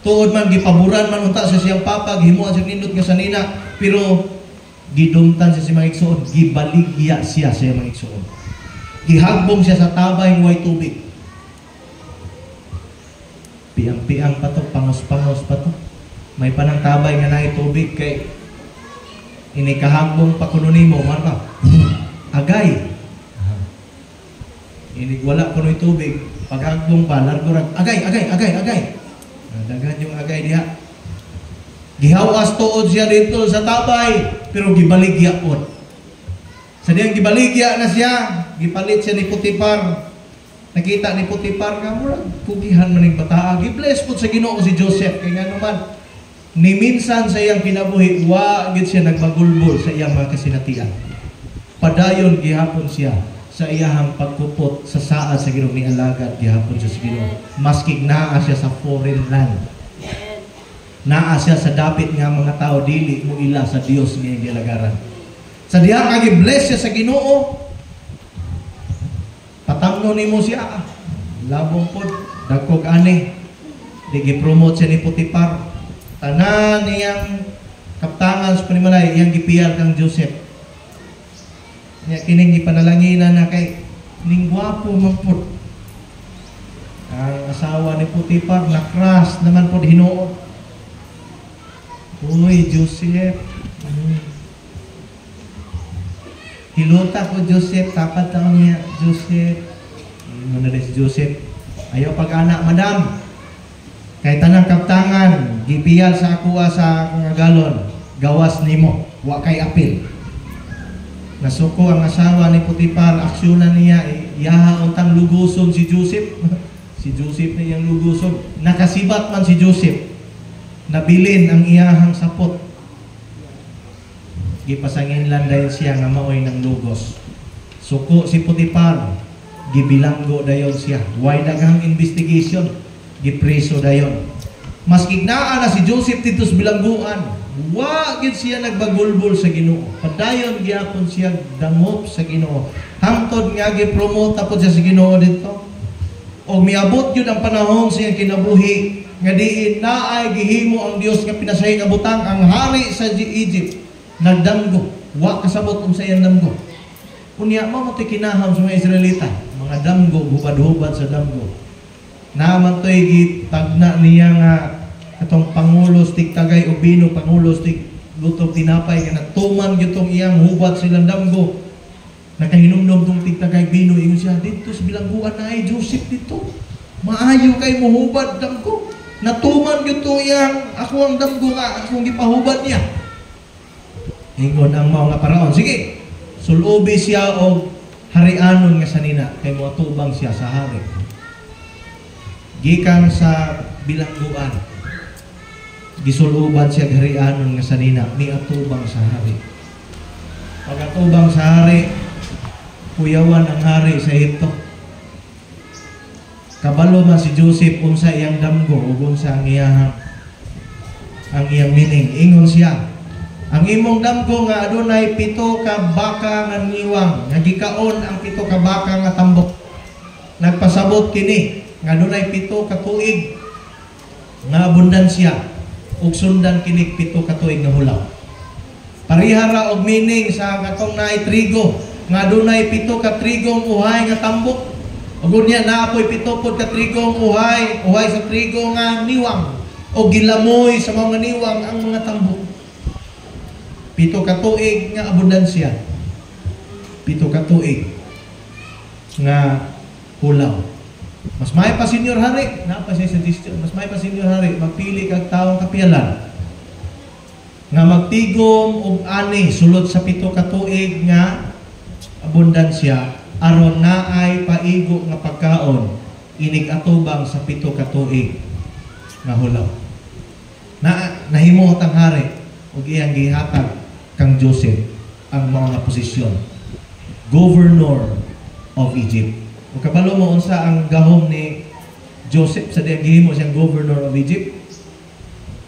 tuod man gipaburan man unta sa siyang papa, gihimuan sa nindot nga sanina, pero gidumtan siya sa mga igsuon, gibaligya siya sa mga igsuon. Gihagbong siya sa tabay ng way tubig. Piang-piang pa to, pangos-pangos pa to. May panangtabay nga na tubig kay inikahagbong pa kuno nimo man pa agay wala kuno tubig paghagbong pa largo rag agay daghan yung agay diha gihawas tuod siya dito sa tabay pero gibaligya pod sa diyang gibaligya na siya gipalit siya ni Potifar. Nakita ni Potifar nga murag pugihan man ning bataa gibless pod sa Ginoo si Joseph kay ngano man ni minsan sa iyang kinabuhi, wa gid siya nagbagulbol sa iyang mga kasinatian. Padayon gihapon siya sa iyang pagkupot sa saad sa Ginoo ni alagad gihapon siya sa Ginoo. Maski naa siya sa foreign land. Naa siya sa dapit nga mga tao dili mo ila sa Dios nga gilagaran. Sa diha nga gi-bless siya sa Ginoo. Patamno nimo siya. Labong pod dagkog ani. Di gi-promote siya ni Potifar. Tanan niyang kaptangan sa panimalay, iyang gipiyal kang Joseph. Niya kining gipanalangina na kay ning gwapo magpud. Ang asawa ni Potifar nakras naman pod Hinuo. Uy, Joseph. Hilota ko Joseph, tapat taon niya Joseph. Muna si Joseph. Ayaw pag-anak, madam. Kay tanang kaptangan, gipiyal sa akuha sa akong agalon, gawas nimo, wa kay apil. Nasuko ang asawa ni Potifar, aksyonan niya, iyaha untang luguson si Joseph. Si Joseph na iyang luguson. Nakasibat man si Joseph. Nabilin ang iyahang sapot. Gipasangin lang dahil siya nga maoy ng lugos. Suko si Potifar, gibilanggo dayon siya. Why daghang investigation? Gipreso dayon. Maski naa na si Joseph dito sa bilangguan, wa gid siya nagbagulbol sa Ginoo. Padayon gyapon siya dangop sa Ginoo. Hangtod nga gi-promote tapos siya sa Ginoo dito. O miabot yun ang panahon siya kinabuhi nga diin naay gihimo ang Dios nga pinasahig abutang ang hari sa Egypt nagdamgo. Wa kasabot unsa iyang damgo. Unya mo mo kinaham sa mga Israelita, mga damgo hubad-hubad sa damgo. Naman to'y gitagna niya nga katong pangulos tig tagay o bino, pangulos tig lutong tinapay nga natuman gitong iyang hubat silang damgo. Nakahinumdom tong tig tagay bino, ingon siya dito sa bilangguan na ay Joseph dito. Maayo kay muhubad damgo. Natuman gito iyang ako ang damgo nga akong gipahubad niya. Ingon ang mga paraon. Sige, sulubi siya og harianon nga sanina kay moatubang siya sa hari. Gikan sa bilangguan, gisuluban siya harianon nga sanina, miatubang sa hari. Pagkatubang sa hari, kuyawan ang hari sa Ehipto. Kabalo man si Joseph unsa iyang damgo ug unsa ang iyang meaning. Ingon siya, ang imong damgo nga adunay 7 ka baka nga niwang, nga gikaon ang 7 ka baka nga tambok. Nagpasabot kini nga adunay 7 ka tuig nga abundansya ug sundan kini 7 ka tuig nga hulaw. Parihara og meaning sa katong naay trigo nga adunay 7 ka trigong uhay nga tambok. Ug unya naapoy 7 ka trigong uhay sa trigo nga niwang o gilamoy sa mga niwang ang mga tambok. 7 ka tuig nga abundansya. 7 ka tuig nga hulaw. Mas may pa senior hari, napa siya sa district, mas may pa senior hari, magpili kag taong kapiyalan nga magtigom og ani sulod sa 7 ka tuig nga abundansya aron naay paigo nga pagkaon inig atubang sa 7 ka tuig nga hulaw. Nahimo ang hari ug iyang gihatag kang Joseph ang mga posisyon. Governor of Egypt. Ug kabalo mo unsa ang gahom ni Joseph sa diyang gihimo siyang governor of Egypt?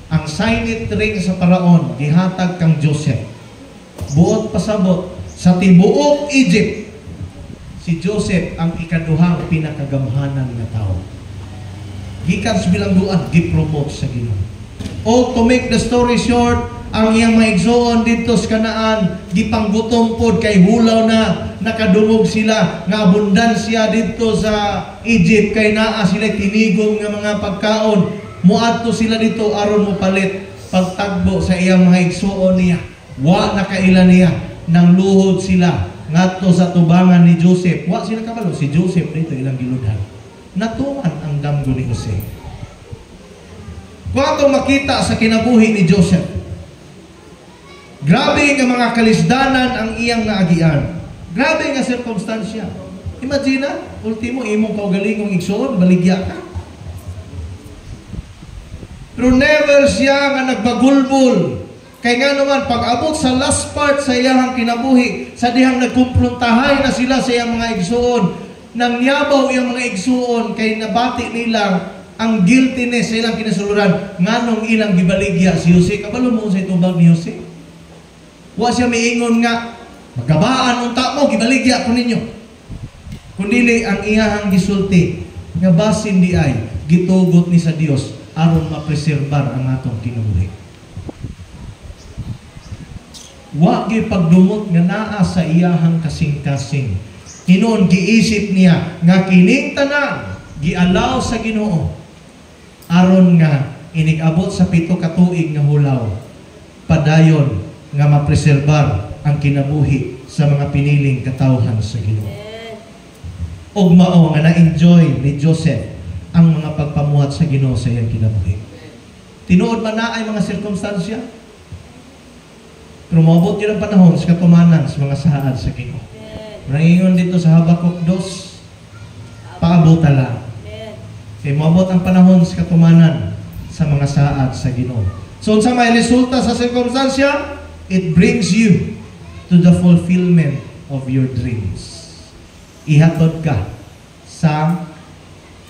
Ang signet ring sa paraon gihatag kang Joseph. Buot pasabot sa tibuok Egypt, si Joseph ang ikaduhang pinakagamhanan nga tao. Gikan sa bilangguan, gi-promote sa Ginoo. O to make the story short, ang iyang maigsoon dito sa Kanaan, gipanggutom pod kay hulaw na nakadungog sila nga abundansya dito sa Egypt kay naa sila tinigom nga mga pagkaon. Muadto sila dito aron mopalit pagtagbo sa iyang mga igsoon niya. Wa na kailan niya nang luhod sila ngadto sa tubangan ni Joseph. Wa sila kabalo si Joseph dito ilang giludhan. Natuman ang damgo ni Jose. Kung atong makita sa kinabuhi ni Joseph, grabe nga mga kalisdanan ang iyang naagian. Grabe nga sirkumstansya. Imagine, ultimo imong kaugalingong igsoon, baligya ka. Pero never siya nga nagbagulbol. Kaya nga naman, pag-abot sa last part sa iyang kinabuhi, sa dihang nagkumprontahay na sila sa iyang mga igsoon, nang yabaw iyang mga igsoon, kay nabati nila ang guiltiness sa ilang kinasuluran, nganong ilang gibaligya si Jose. Kabalo mo sa itubag ni Jose? Wa siya miingon nga, magabaan unta mo, gibaligya ko ninyo. Kundili ang iyahang gisulti, nga basin di ay, gitugot ni sa Dios aron mapreserbar ang atong kinabuhi. Wa gyud pagdumot nga naa sa iyahang kasing-kasing. Hinuon giisip niya nga kining tanan gialaw sa Ginoo aron nga inig-abot sa 7 ka tuig nga hulaw padayon nga mapreserbar ang kinabuhi sa mga piniling katawhan sa Ginoo. Og mao nga na-enjoy ni Joseph ang mga pagpamuhat sa Ginoo sa iyang kinabuhi. Tinuod man na ay mga sirkumstansya, pero maabot yun ang panahon sa katumanan sa mga saad sa Ginoo. Nangingon dito sa Habakuk 2, paabot lang. Kaya maabot ang panahon sa katumanan sa mga saad sa Ginoo. So, sa may resulta sa sirkumstansya, it brings you to the fulfillment of your dreams. Ihatod ka sa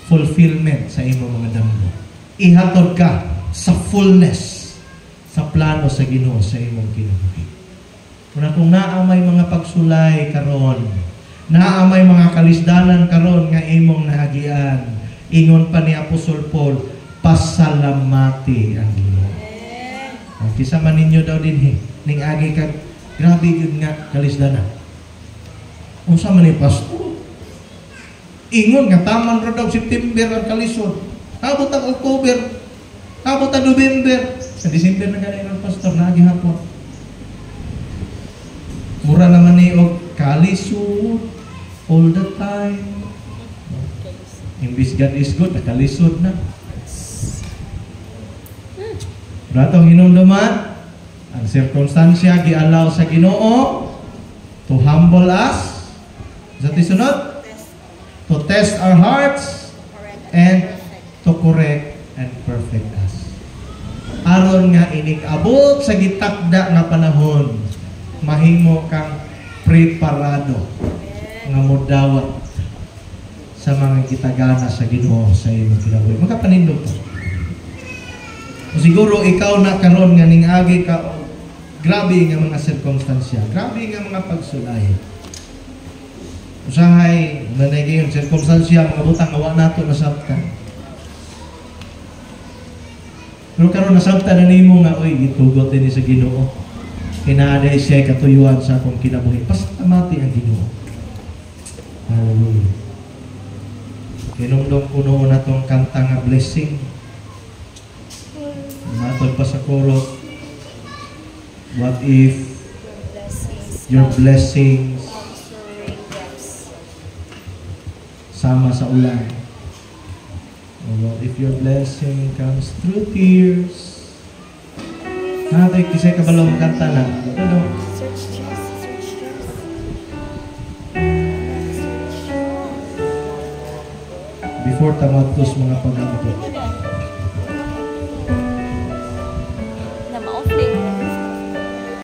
fulfillment sa imong mga damgo. Ihatod ka sa fullness sa plano sa Ginoo sa imong kinabuhi. Kung naamay mga pagsulay karon, naamay mga kalisdanan karon nga imong nahagian, ingon pa ni Apostol Paul, pasalamati ang Ginoo. Kisa man ninyo daw din ning agi kag grabe gyud nga kalisdanan. Unsa man ni pastor? Ingon nga taman ra daw September ang kalisod. Abot ang October, abot ang November, sa December na ganun ang pastor na gihapon. Mura naman ni og kalisod all the time. Imbis God is good, nakalisod na. Ratong hinumduman, ang sirkumstansya gialaw sa Ginoo to humble us. Sa tisunod, to test our hearts and to correct and perfect us. Aron nga inig-abot sa gitakda nga panahon mahimo kang preparado nga modawat sa mga kitagana sa Ginoo sa imong kinabuhi. Makapanindot ka. O siguro ikaw na karon nga ningagi ka grabe nga mga sirkumstansya, grabe nga mga pagsulay. Usahay nanay yung sirkumstansya mga butang awa nato nasabtan. Pero karon nasabtan na nimo nga oy gitugot dinhi sa Ginoo. Kinaaday siya katuyuan sa akong kinabuhi. Pastamati ang Ginoo. Hallelujah. Kinumdom puno na tong kanta nga blessing. Matod pa sa chorus. What if your blessings sama sa ulan? Or what if your blessing comes through tears? Natay kisay kabalong kanta na. Ano? Before tamatos mga pag-abot.